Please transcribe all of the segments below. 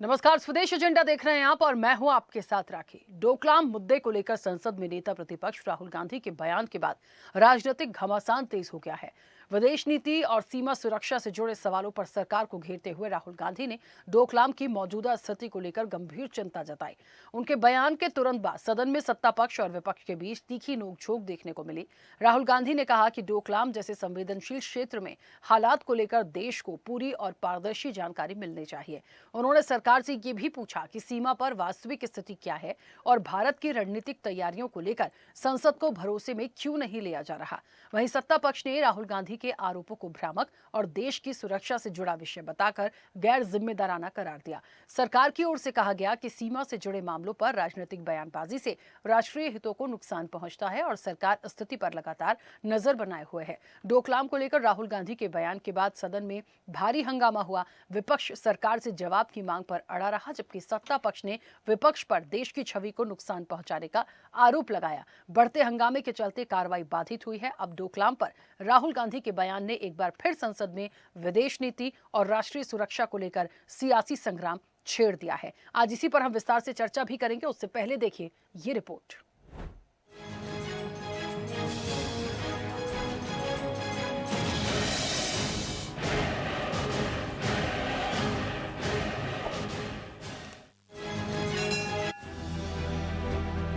नमस्कार, स्वदेश एजेंडा देख रहे हैं आप और मैं हूं आपके साथ राखी। डोकलाम मुद्दे को लेकर संसद में नेता प्रतिपक्ष राहुल गांधी के बयान के बाद राजनीतिक घमासान तेज हो गया है। विदेश नीति और सीमा सुरक्षा से जुड़े सवालों पर सरकार को घेरते हुए राहुल गांधी ने डोकलाम की मौजूदा स्थिति को लेकर गंभीर चिंता जताई। उनके बयान के तुरंत बाद सदन में सत्ता पक्ष और विपक्ष के बीच तीखी नोकझोंक देखने को मिली। राहुल गांधी ने कहा कि डोकलाम जैसे संवेदनशील क्षेत्र में हालात को लेकर देश को पूरी और पारदर्शी जानकारी मिलनी चाहिए। उन्होंने सरकार से ये भी पूछा कि सीमा पर वास्तविक स्थिति क्या है और भारत की रणनीतिक तैयारियों को लेकर संसद को भरोसे में क्यों नहीं लिया जा रहा। वहीं सत्ता पक्ष ने राहुल गांधी के आरोपों को भ्रामक और देश की सुरक्षा से जुड़ा विषय बताकर गैर जिम्मेदाराना करार दिया। सरकार की ओर से कहा गया कि सीमा से जुड़े मामलों पर राजनीतिक बयानबाजी से राष्ट्रीय हितों को नुकसान पहुंचता है और सरकार स्थिति पर लगातार नजर बनाए हुए है। डोकलाम को लेकर राहुल गांधी के बयान के बाद सदन में भारी हंगामा हुआ। विपक्ष सरकार से जवाब की मांग पर अड़ा रहा, जबकि सत्ता पक्ष ने विपक्ष पर देश की छवि को नुकसान पहुंचाने का आरोप लगाया। बढ़ते हंगामे के चलते कार्रवाई बाधित हुई है। अब डोकलाम पर राहुल गांधी के बयान ने एक बार फिर संसद में विदेश नीति और राष्ट्रीय सुरक्षा को लेकर सियासी संग्राम छेड़ दिया है। आज इसी पर हम विस्तार से चर्चा भी करेंगे। उससे पहले देखिए ये रिपोर्ट।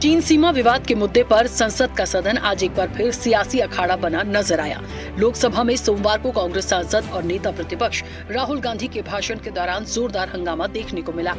चीन सीमा विवाद के मुद्दे पर संसद का सदन आज एक बार फिर सियासी अखाड़ा बना नजर आया। लोकसभा में सोमवार को कांग्रेस सांसद और नेता प्रतिपक्ष राहुल गांधी के भाषण के दौरान जोरदार हंगामा देखने को मिला।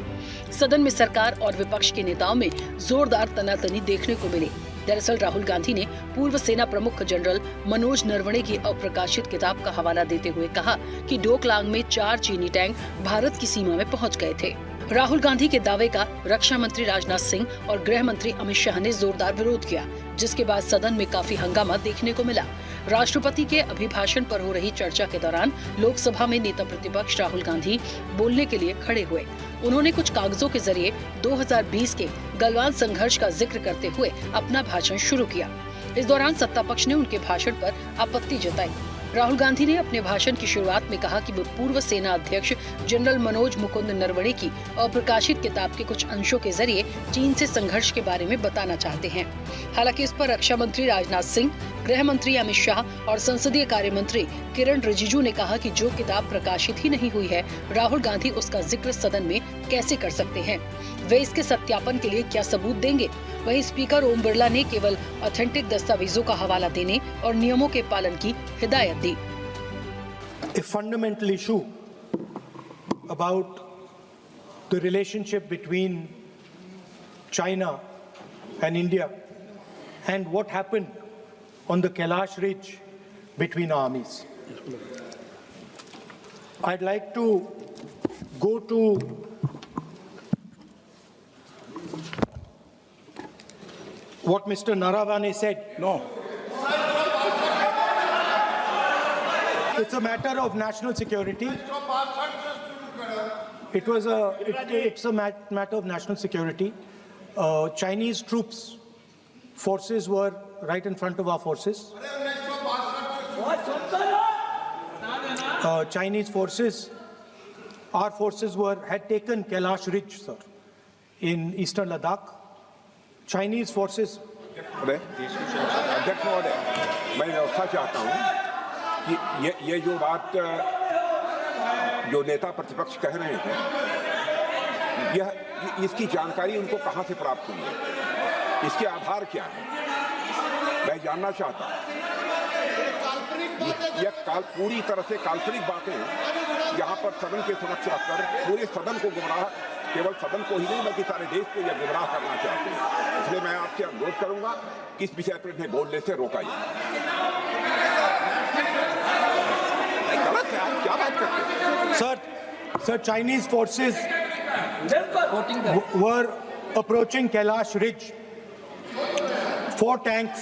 सदन में सरकार और विपक्ष के नेताओं में जोरदार तनातनी देखने को मिली। दरअसल राहुल गांधी ने पूर्व सेना प्रमुख जनरल मनोज नरवणे की अप्रकाशित किताब का हवाला देते हुए कहा कि डोकलाम में 4 चीनी टैंक भारत की सीमा में पहुंच गए थे। राहुल गांधी के दावे का रक्षा मंत्री राजनाथ सिंह और गृह मंत्री अमित शाह ने जोरदार विरोध किया, जिसके बाद सदन में काफी हंगामा देखने को मिला। राष्ट्रपति के अभिभाषण पर हो रही चर्चा के दौरान लोकसभा में नेता प्रतिपक्ष राहुल गांधी बोलने के लिए खड़े हुए। उन्होंने कुछ कागजों के जरिए 2020 के गलवान संघर्ष का जिक्र करते हुए अपना भाषण शुरू किया। इस दौरान सत्ता पक्ष ने उनके भाषण पर आपत्ति जताई। राहुल गांधी ने अपने भाषण की शुरुआत में कहा कि वे पूर्व सेना अध्यक्ष जनरल मनोज मुकुंद नरवणे की अप्रकाशित किताब के कुछ अंशों के जरिए चीन से संघर्ष के बारे में बताना चाहते हैं। हालांकि इस पर रक्षा मंत्री राजनाथ सिंह, गृह मंत्री अमित शाह और संसदीय कार्य मंत्री किरण रिजिजू ने कहा कि जो किताब प्रकाशित ही नहीं हुई है, राहुल गांधी उसका जिक्र सदन में कैसे कर सकते हैं। वे इसके सत्यापन के लिए क्या सबूत देंगे। वहीं स्पीकर ओम बिरला ने केवल ऑथेंटिक दस्तावेजों का हवाला देने और नियमों के पालन की हिदायत दी। A fundamental issue about the relationship between China and India and what happened on the Kailash Ridge between armies. I'd like to go to what Mr. Naravane said. No. It's a matter of national security. It's a matter of national security. Chinese troops, forces were right in front of our forces. Chinese forces, our forces had taken Kailash Ridge, sir, in eastern Ladakh. Chinese forces. अध्यक्ष महोदय, मैं व्यवस्था चाहता हूँ कि ये जो बात जो नेता प्रतिपक्ष कह रहे हैं, यह इसकी जानकारी उनको कहाँ से प्राप्त हुई है, इसके आधार क्या है, मैं जानना चाहता हूँ। यह पूरी तरह से काल्पनिक बातें यहाँ पर सदन की सुरक्षा कर पूरे सदन को गुमराह, केवल सदन को ही नहीं बल्कि सारे देश को यह गुमराह करना चाहते हैं। इसलिए मैं आपसे अनुरोध करूंगा कि इस विषय पर इन्हें बोलने से रोकाइए। गलत है, आप क्या बात करते हैं? Sir, Chinese forces were approaching Kailash Ridge. 4 tanks.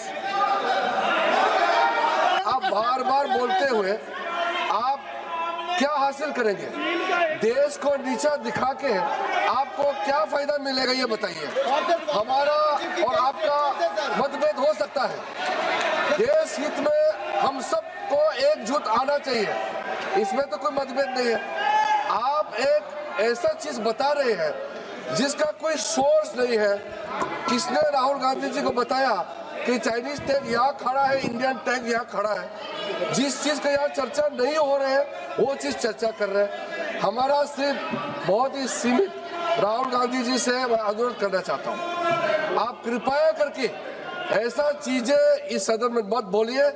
आप बार-बार बोलते हुए आप क्या हासिल करेंगे? देश को नीचा दिखा के आपको क्या फायदा मिलेगा, ये बताइए। हमारा और आपका मतभेद हो सकता है, देश हित में हम सबको एकजुट आना चाहिए, इसमें तो कोई मतभेद नहीं है। आप एक ऐसा चीज बता रहे हैं जिसका कोई सोर्स नहीं है। किसने राहुल गांधी जी को बताया कि चाइनीज टैंक यहाँ खड़ा है, इंडियन टैंक यहाँ खड़ा है? जिस चीज का यहाँ चर्चा नहीं हो रहे है वो चीज चर्चा कर रहे हैं। हमारा सिर्फ बहुत ही सीमित राहुल गांधी जी से मैं अनुरोध करना चाहता हूँ, आप कृपया करके ऐसा चीजें इस सदन में मत बोलिए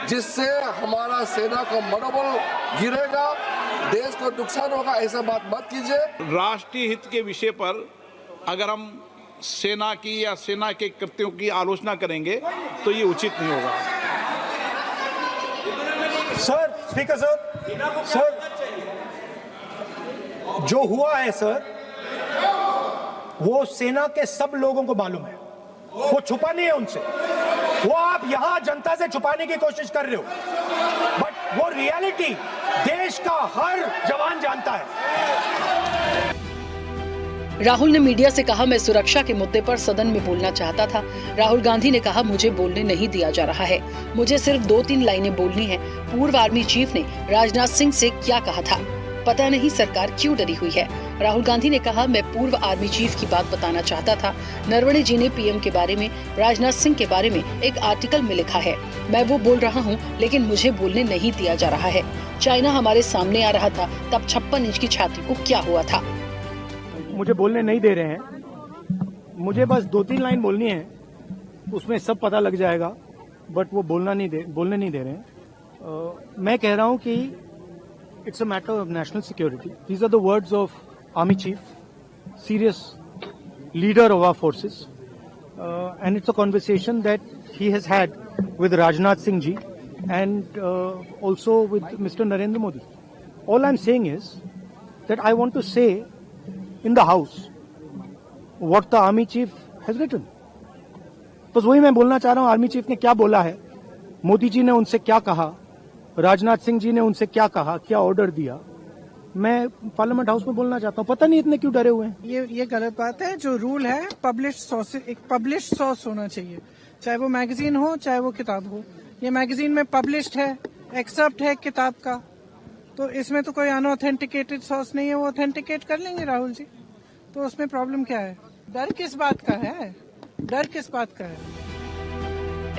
जिससे हमारा सेना का मनोबल गिरेगा, देश को नुकसान होगा। ऐसा बात मत कीजिए। राष्ट्रीय हित के विषय पर अगर हम सेना की या सेना के कृत्यों की आलोचना करेंगे तो ये उचित नहीं होगा। सर, स्पीकर सर, जो हुआ है सर, वो सेना के सब लोगों को मालूम है, वो छुपा नहीं है उनसे। वो आप यहां जनता से छुपाने की कोशिश कर रहे हो, बट वो रियलिटी देश का हर जवान जानता है। राहुल ने मीडिया से कहा, मैं सुरक्षा के मुद्दे पर सदन में बोलना चाहता था। राहुल गांधी ने कहा, मुझे बोलने नहीं दिया जा रहा है, मुझे सिर्फ 2-3 लाइनें बोलनी है। पूर्व आर्मी चीफ ने राजनाथ सिंह से क्या कहा था, पता नहीं सरकार क्यों डरी हुई है। राहुल गांधी ने कहा, मैं पूर्व आर्मी चीफ की बात बताना चाहता था। नरवणे जी ने पीएम के बारे में, राजनाथ सिंह के बारे में एक आर्टिकल में लिखा है, मैं वो बोल रहा हूँ, लेकिन मुझे बोलने नहीं दिया जा रहा है। चाइना हमारे सामने आ रहा था, तब 56 इंच की छाती को क्या हुआ था? मुझे बोलने नहीं दे रहे हैं, मुझे बस 2-3 लाइन बोलनी है, उसमें सब पता लग जाएगा, बट वो बोलने नहीं दे रहे हैं। मैं कह रहा हूँ कि it's a matter of national security. These are the words of Army Chief, serious leader of our forces, and it's a conversation that he has had with Rajnath Singh ji and also with Mr. Narendra Modi. All I'm saying is that I want to say in the House what the Army Chief has written. बस वही मैं बोलना चाह रहा हूँ, army chief ने क्या बोला है, मोदी जी ने उनसे क्या कहा, राजनाथ सिंह जी ने उनसे क्या कहा, क्या ऑर्डर दिया, मैं पार्लियामेंट हाउस में बोलना चाहता हूँ। पता नहीं इतने क्यों डरे हुए हैं। ये गलत बात है। जो रूल है, एक पब्लिश सोर्स होना चाहिए, चाहे वो मैगजीन हो चाहे वो किताब हो। ये मैगजीन में पब्लिश्ड है, एक्सेप्ट है किताब का, तो इसमें तो कोई अनऑथेंटिकेटेड सोर्स नहीं है, वो ऑथेंटिकेट कर लेंगे राहुल जी, तो उसमें प्रॉब्लम क्या है? डर किस बात का है? डर किस बात का है?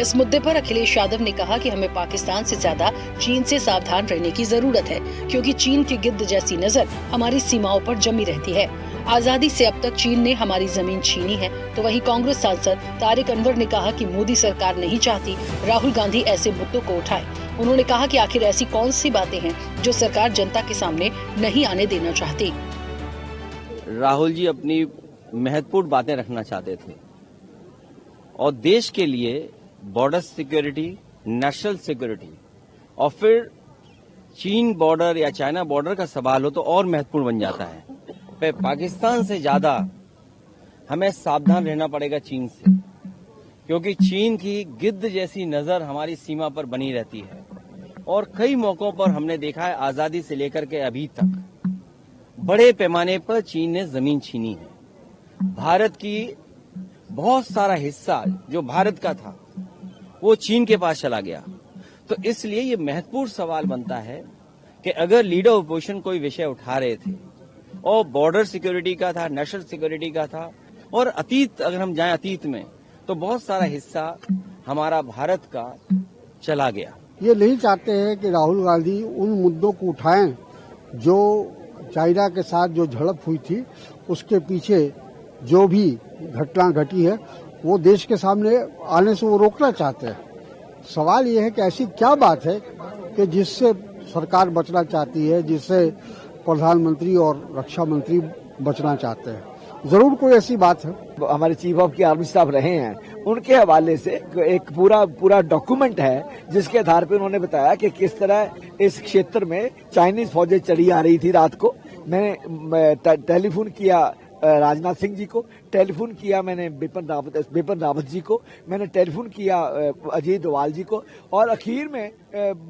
इस मुद्दे पर अखिलेश यादव ने कहा कि हमें पाकिस्तान से ज्यादा चीन से सावधान रहने की जरूरत है, क्योंकि चीन की गिद्ध जैसी नजर हमारी सीमाओं पर जमी रहती है। आजादी से अब तक चीन ने हमारी जमीन छीनी है। तो वहीं कांग्रेस सांसद तारिक अनवर ने कहा कि मोदी सरकार नहीं चाहती राहुल गांधी ऐसे मुद्दों को उठाए। उन्होंने कहा कि आखिर ऐसी कौन सी बातें हैं जो सरकार जनता के सामने नहीं आने देना चाहती। राहुल जी अपनी महत्वपूर्ण बातें रखना चाहते थे और देश के लिए बॉर्डर सिक्योरिटी, नेशनल सिक्योरिटी और फिर चीन बॉर्डर या चाइना बॉर्डर का सवाल हो तो और महत्वपूर्ण बन जाता है। पे पाकिस्तान से ज्यादा हमें सावधान रहना पड़ेगा चीन से, क्योंकि चीन की गिद्ध जैसी नजर हमारी सीमा पर बनी रहती है और कई मौकों पर हमने देखा है, आजादी से लेकर के अभी तक बड़े पैमाने पर चीन ने जमीन छीनी है। भारत की बहुत सारा हिस्सा जो भारत का था वो चीन के पास चला गया। तो इसलिए ये महत्वपूर्ण सवाल बनता है कि अगर लीडर ऑपोजिशन कोई विषय उठा रहे थे और बॉर्डर सिक्योरिटी का था, नेशनल सिक्योरिटी का था, और अतीत अगर हम जाएं अतीत में तो बहुत सारा हिस्सा हमारा भारत का चला गया। ये नहीं चाहते हैं कि राहुल गांधी उन मुद्दों को उठाएं जो चाइना के साथ जो झड़प हुई थी, उसके पीछे जो भी घटना घटी है वो देश के सामने आने से वो रोकना चाहते हैं। सवाल ये है कि ऐसी क्या बात है कि जिससे सरकार बचना चाहती है, जिससे प्रधानमंत्री और रक्षा मंत्री बचना चाहते हैं। जरूर कोई ऐसी बात है। हमारे चीफ ऑफ की आर्मी स्टाफ रहे हैं, उनके हवाले से एक पूरा डॉक्यूमेंट है जिसके आधार पर उन्होंने बताया कि किस तरह इस क्षेत्र में चाइनीज फौजें चली आ रही थी। रात को मैंने टेलीफोन किया राजनाथ सिंह जी को, टेलीफोन किया मैंने बिपिन रावत जी को, मैंने टेलीफोन किया अजीत डोवाल जी को, और आखिर में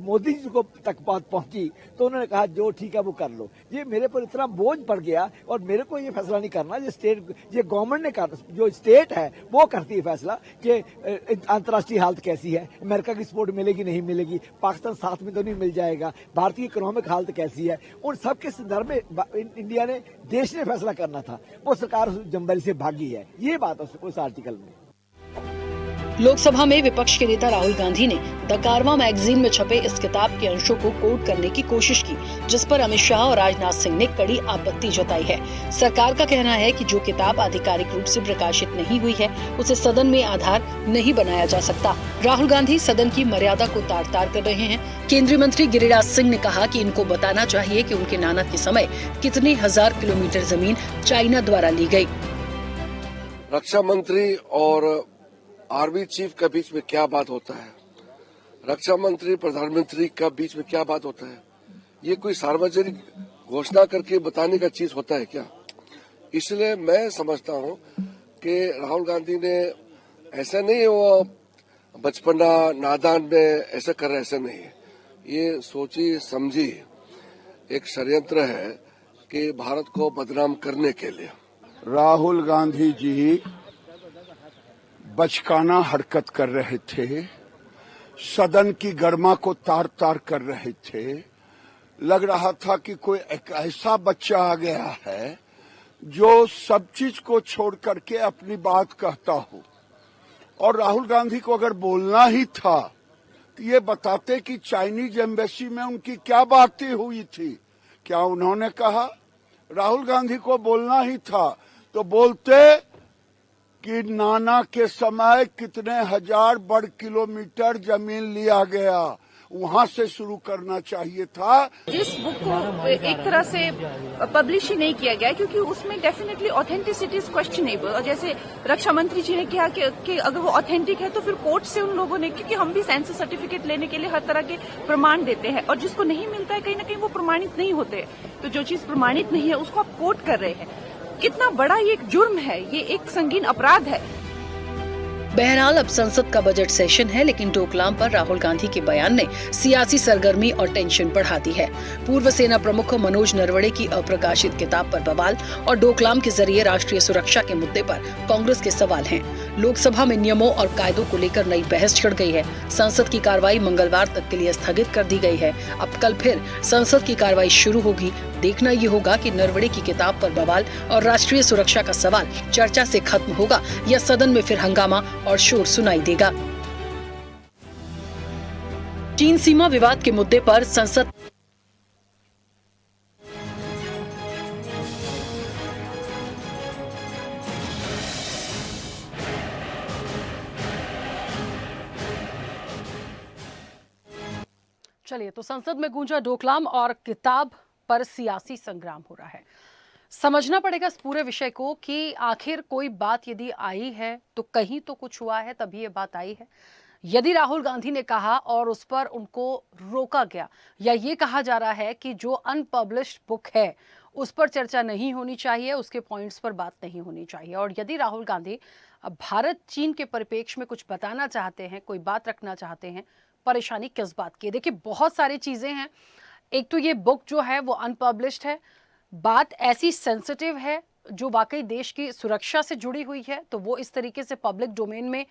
मोदी जी को तक बात पहुंची तो उन्होंने कहा जो ठीक है वो कर लो। ये मेरे पर इतना बोझ पड़ गया और मेरे को ये फैसला नहीं करना, ये गवर्नमेंट ने करना, जो स्टेट है वो करती है फैसला कि अंतर्राष्ट्रीय हालत कैसी है, अमेरिका की सपोर्ट मिलेगी नहीं मिलेगी, पाकिस्तान साथ में तो नहीं मिल जाएगा, भारतीय इकोनॉमिक हालत कैसी है, उन सब के संदर्भ में इंडिया ने, देश ने फैसला करना था। वो सरकार जनवरी से भागी है, ये बात उस आर्टिकल में। लोकसभा में विपक्ष के नेता राहुल गांधी ने द कारवां मैगजीन में छपे इस किताब के अंशों को कोट करने की कोशिश की, जिस पर अमित शाह और राजनाथ सिंह ने कड़ी आपत्ति जताई है। सरकार का कहना है कि जो किताब आधिकारिक रूप से प्रकाशित नहीं हुई है, उसे सदन में आधार नहीं बनाया जा सकता। राहुल गांधी सदन की मर्यादा को तार-तार कर रहे हैं। केंद्रीय मंत्री गिरिराज सिंह ने कहा कि इनको बताना चाहिए कि उनके नाना के समय कितने हजार किलोमीटर जमीन चाइना द्वारा ली गयी। रक्षा मंत्री और आर्मी चीफ के बीच में क्या बात होता है, रक्षा मंत्री प्रधानमंत्री के बीच में क्या बात होता है, ये कोई सार्वजनिक घोषणा करके बताने का चीज होता है क्या? इसलिए मैं समझता हूँ कि राहुल गांधी ने ऐसा नहीं, वो बचपना नादान में ऐसा कर रहे, ऐसा नहीं है, ये सोची समझी एक षड्यंत्र है कि भारत को बदनाम करने के लिए। राहुल गांधी जी बचकाना हरकत कर रहे थे, सदन की गर्मा को तार तार कर रहे थे। लग रहा था कि कोई एक ऐसा बच्चा आ गया है जो सब चीज को छोड़ करके अपनी बात कहता हो। और राहुल गांधी को अगर बोलना ही था तो ये बताते कि चाइनीज एम्बेसी में उनकी क्या बातें हुई थी, क्या उन्होंने कहा? राहुल गांधी को बोलना ही था तो बोलते कि नाना के समय कितने हजार वर्ग किलोमीटर जमीन लिया गया, वहां से शुरू करना चाहिए था। इस बुक को एक तरह से पब्लिश ही नहीं किया गया क्योंकि उसमें डेफिनेटली ऑथेंटिसिटी इज क्वेश्चनेबल। और जैसे रक्षा मंत्री जी ने कहा कि अगर वो ऑथेंटिक है तो फिर कोर्ट से उन लोगों ने, क्योंकि हम भी सेंसस सर्टिफिकेट लेने के लिए हर तरह के प्रमाण देते हैं और जिसको नहीं मिलता है कहीं ना कहीं वो प्रमाणित नहीं होते, तो जो चीज प्रमाणित नहीं है उसको आप कोर्ट कर रहे हैं। कितना बड़ा ये एक जुर्म है, ये एक संगीन अपराध है। बहरहाल अब संसद का बजट सेशन है, लेकिन डोकलाम पर राहुल गांधी के बयान ने सियासी सरगर्मी और टेंशन बढ़ा दी है। पूर्व सेना प्रमुख मनोज नरवणे की अप्रकाशित किताब पर बवाल और डोकलाम के जरिए राष्ट्रीय सुरक्षा के मुद्दे पर कांग्रेस के सवाल हैं। लोकसभा में नियमों और कायदों को लेकर नई बहस छिड़ गई है। संसद की कार्रवाई मंगलवार तक के लिए स्थगित कर दी गई है। अब कल फिर संसद की कार्रवाई शुरू होगी। देखना ये होगा कि नरवणे की किताब पर बवाल और राष्ट्रीय सुरक्षा का सवाल चर्चा से खत्म होगा या सदन में फिर हंगामा और शोर सुनाई देगा। चीन सीमा विवाद के मुद्दे पर संसद चलिए तो संसद में गूंजा डोकलाम और किताब पर सियासी संग्राम हो रहा है। समझना पड़ेगा इस पूरे विषय को कि आखिर कोई बात यदि आई है तो कहीं तो कुछ हुआ है तभी ये बात आई है। यदि राहुल गांधी ने कहा और उस पर उनको रोका गया, या ये कहा जा रहा है कि जो अनपब्लिश्ड बुक है उस पर चर्चा नहीं होनी चाहिए, उसके पॉइंट्स पर बात नहीं होनी चाहिए, और यदि राहुल गांधी भारत चीन के परिप्रेक्ष्य में कुछ बताना चाहते हैं, कोई बात रखना चाहते हैं, परेशानी किस बात की है? देखिए बहुत सारी चीजें हैं। एक तो ये बुक जो है वो अनपब्लिश्ड है, बात ऐसी सेंसिटिव है जो वाकई देश की सुरक्षा से जुड़ी हुई है, तो वो इस तरीके से पब्लिक डोमेन में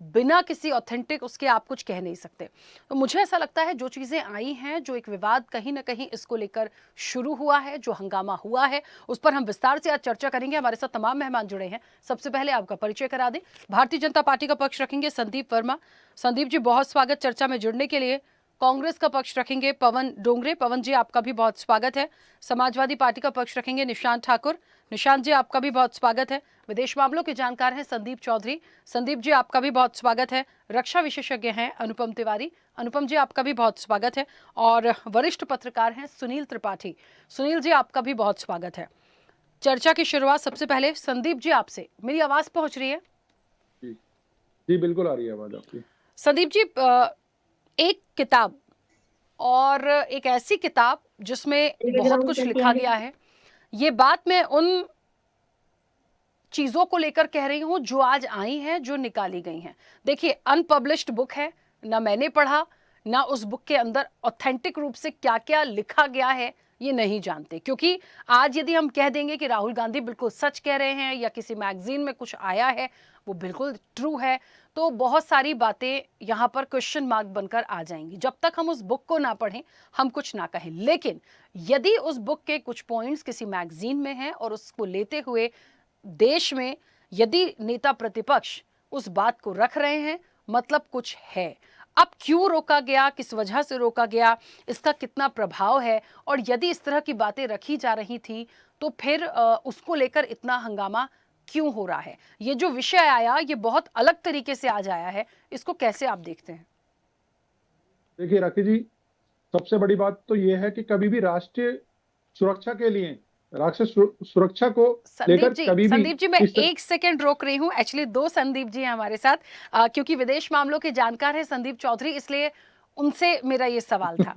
बिना किसी ऑथेंटिक उसके आप कुछ कह नहीं सकते। तो मुझे ऐसा लगता है जो चीजें आई हैं, जो एक विवाद कहीं ना कहीं इसको लेकर शुरू हुआ है, जो हंगामा हुआ है, उस पर हम विस्तार से आज चर्चा करेंगे। हमारे साथ तमाम मेहमान जुड़े हैं। सबसे पहले आपका परिचय करा दें। भारतीय जनता पार्टी का पक्ष रखेंगे संदीप वर्मा। संदीप जी बहुत स्वागत चर्चा में जुड़ने के लिए। कांग्रेस का पक्ष रखेंगे पवन डोंगरे। पवन जी आपका भी बहुत स्वागत है। समाजवादी पार्टी का पक्ष रखेंगे निशांत ठाकुर। निशांत जी आपका भी बहुत स्वागत है। विदेश मामलों के जानकार हैं संदीप चौधरी। संदीप जी आपका भी बहुत स्वागत है। रक्षा विशेषज्ञ हैं अनुपम तिवारी। अनुपम जी आपका भी बहुत स्वागत है। और वरिष्ठ पत्रकार हैं सुनील त्रिपाठी। सुनील जी आपका भी बहुत स्वागत है। चर्चा की शुरुआत सबसे पहले संदीप जी आपसे। मेरी आवाज पहुंच रही है? जी बिल्कुल आ रही है आवाज आपकी। संदीप जी, एक किताब और एक ऐसी किताब जिसमें बहुत कुछ लिखा गया है, ये बात मैं उन चीजों को लेकर कह रही हूं जो आज आई हैं, जो निकाली गई हैं। देखिए, अनपब्लिश्ड बुक है, ना मैंने पढ़ा, ना उस बुक के अंदर ऑथेंटिक रूप से क्या क्या लिखा गया है ये नहीं जानते। क्योंकि आज यदि हम कह देंगे कि राहुल गांधी बिल्कुल सच कह रहे हैं या किसी मैगजीन में कुछ आया है वो बिल्कुल ट्रू है, तो बहुत सारी बातें यहाँ पर क्वेश्चन मार्क बनकर आ जाएंगी। जब तक हम उस बुक को ना पढ़ें हम कुछ ना कहें। लेकिन यदि उस बुक के कुछ पॉइंट्स किसी मैगजीन में हैं और उसको लेते हुए देश में यदि नेता प्रतिपक्ष उस बात को रख रहे हैं, मतलब कुछ है। अब क्यों रोका गया, किस वजह से रोका गया, इसका कितना प्रभाव है, और यदि इस तरह की बातें रखी जा रही थी तो फिर उसको लेकर इतना हंगामा क्यों हो रहा है। ये जो विषय आया ये बहुत अलग तरीके से आज आया है, इसको कैसे आप देखते हैं? देखिए राखी जी, सबसे बड़ी बात तो ये है कि कभी भी राष्ट्रीय सुरक्षा के लिए, राष्ट्रीय सुरक्षा को लेकर कभी भी संदीप जी मैं एक सेकंड रोक रही हूँ। एक्चुअली 2 संदीप जी हैं हमारे साथ, क्योंकि विदेश मामलों के जानकार हैं संदीप चौधरी, इसलिए उनसे मेरा ये सवाल था।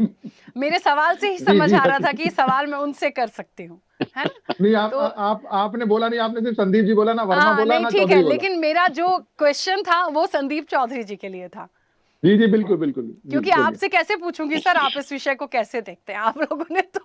मेरे सवाल से ही समझ आ रहा था कि सवाल मैं उनसे कर सकती हूँ, है ना? नहीं, आपने बोला नहीं, आपने सिर्फ संदीप जी बोला ना, वर्मा बोला ना, ठीक है, लेकिन मेरा जो क्वेश्चन था वो संदीप चौधरी जी के लिए था। जी जी बिल्कुल बिल्कुल, क्योंकि आपसे कैसे पूछूंगी सर, आप इस विषय को कैसे देखते हैं? आप लोगों ने तो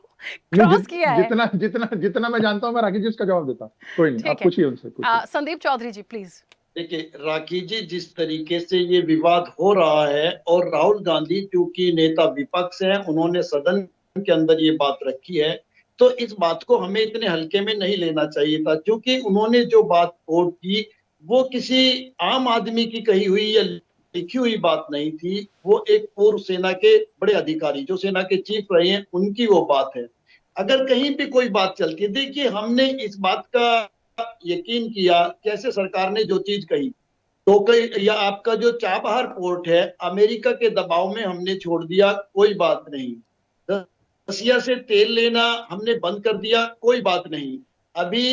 क्रॉस किया है। जितना मैं जानता हूँ मैं राखी जी उसका जवाब देता। कोई नहीं, आप पूछिए उनसे। संदीप चौधरी जी प्लीज। देखिए राखी जी, जिस तरीके से ये विवाद हो रहा है और राहुल गांधी क्योंकि नेता विपक्ष हैं, उन्होंने सदन के अंदर ये बात रखी है, तो इस बात को हमें इतने हल्के में नहीं लेना चाहिए था। क्योंकि उन्होंने जो बात कोट की वो किसी आम आदमी की कही हुई या लिखी हुई बात नहीं थी, वो एक पूर्व सेना के बड़े अधिकारी जो सेना के चीफ रहे हैं उनकी वो बात है। अगर कहीं भी कोई बात चलती है, देखिए हमने इस बात का यकीन किया कैसे सरकार ने जो चीज कही, तो या आपका जो चाबहार पोर्ट है अमेरिका के दबाव में हमने छोड़ दिया, कोई बात नहीं। रसिया से तेल लेना हमने बंद कर दिया, कोई बात नहीं। अभी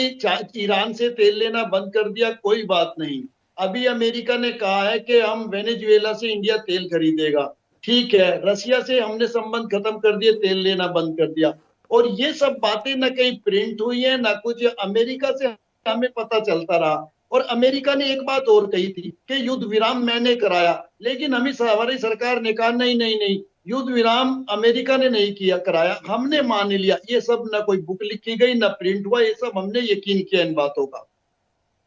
ईरान से तेल लेना बंद कर दिया, कोई बात नहीं। अभी अमेरिका ने कहा है कि हम वेनेजुएला से इंडिया तेल खरीदेगा, ठीक है। रसिया से हमने संबंध खत्म कर दिए, तेल लेना बंद कर दिया। और ये सब बातें न कहीं प्रिंट हुई है ना कुछ, अमेरिका से हमें पता चलता रहा। और अमेरिका ने एक बात और कही थी कि युद्ध विराम मैंने कराया, लेकिन हमारी सरकार ने कहा नहीं नहीं नहीं, युद्ध विराम अमेरिका ने नहीं किया कराया, हमने मान लिया। ये सब ना कोई बुक लिखी गई ना प्रिंट हुआ, ये सब हमने यकीन किया इन बातों का।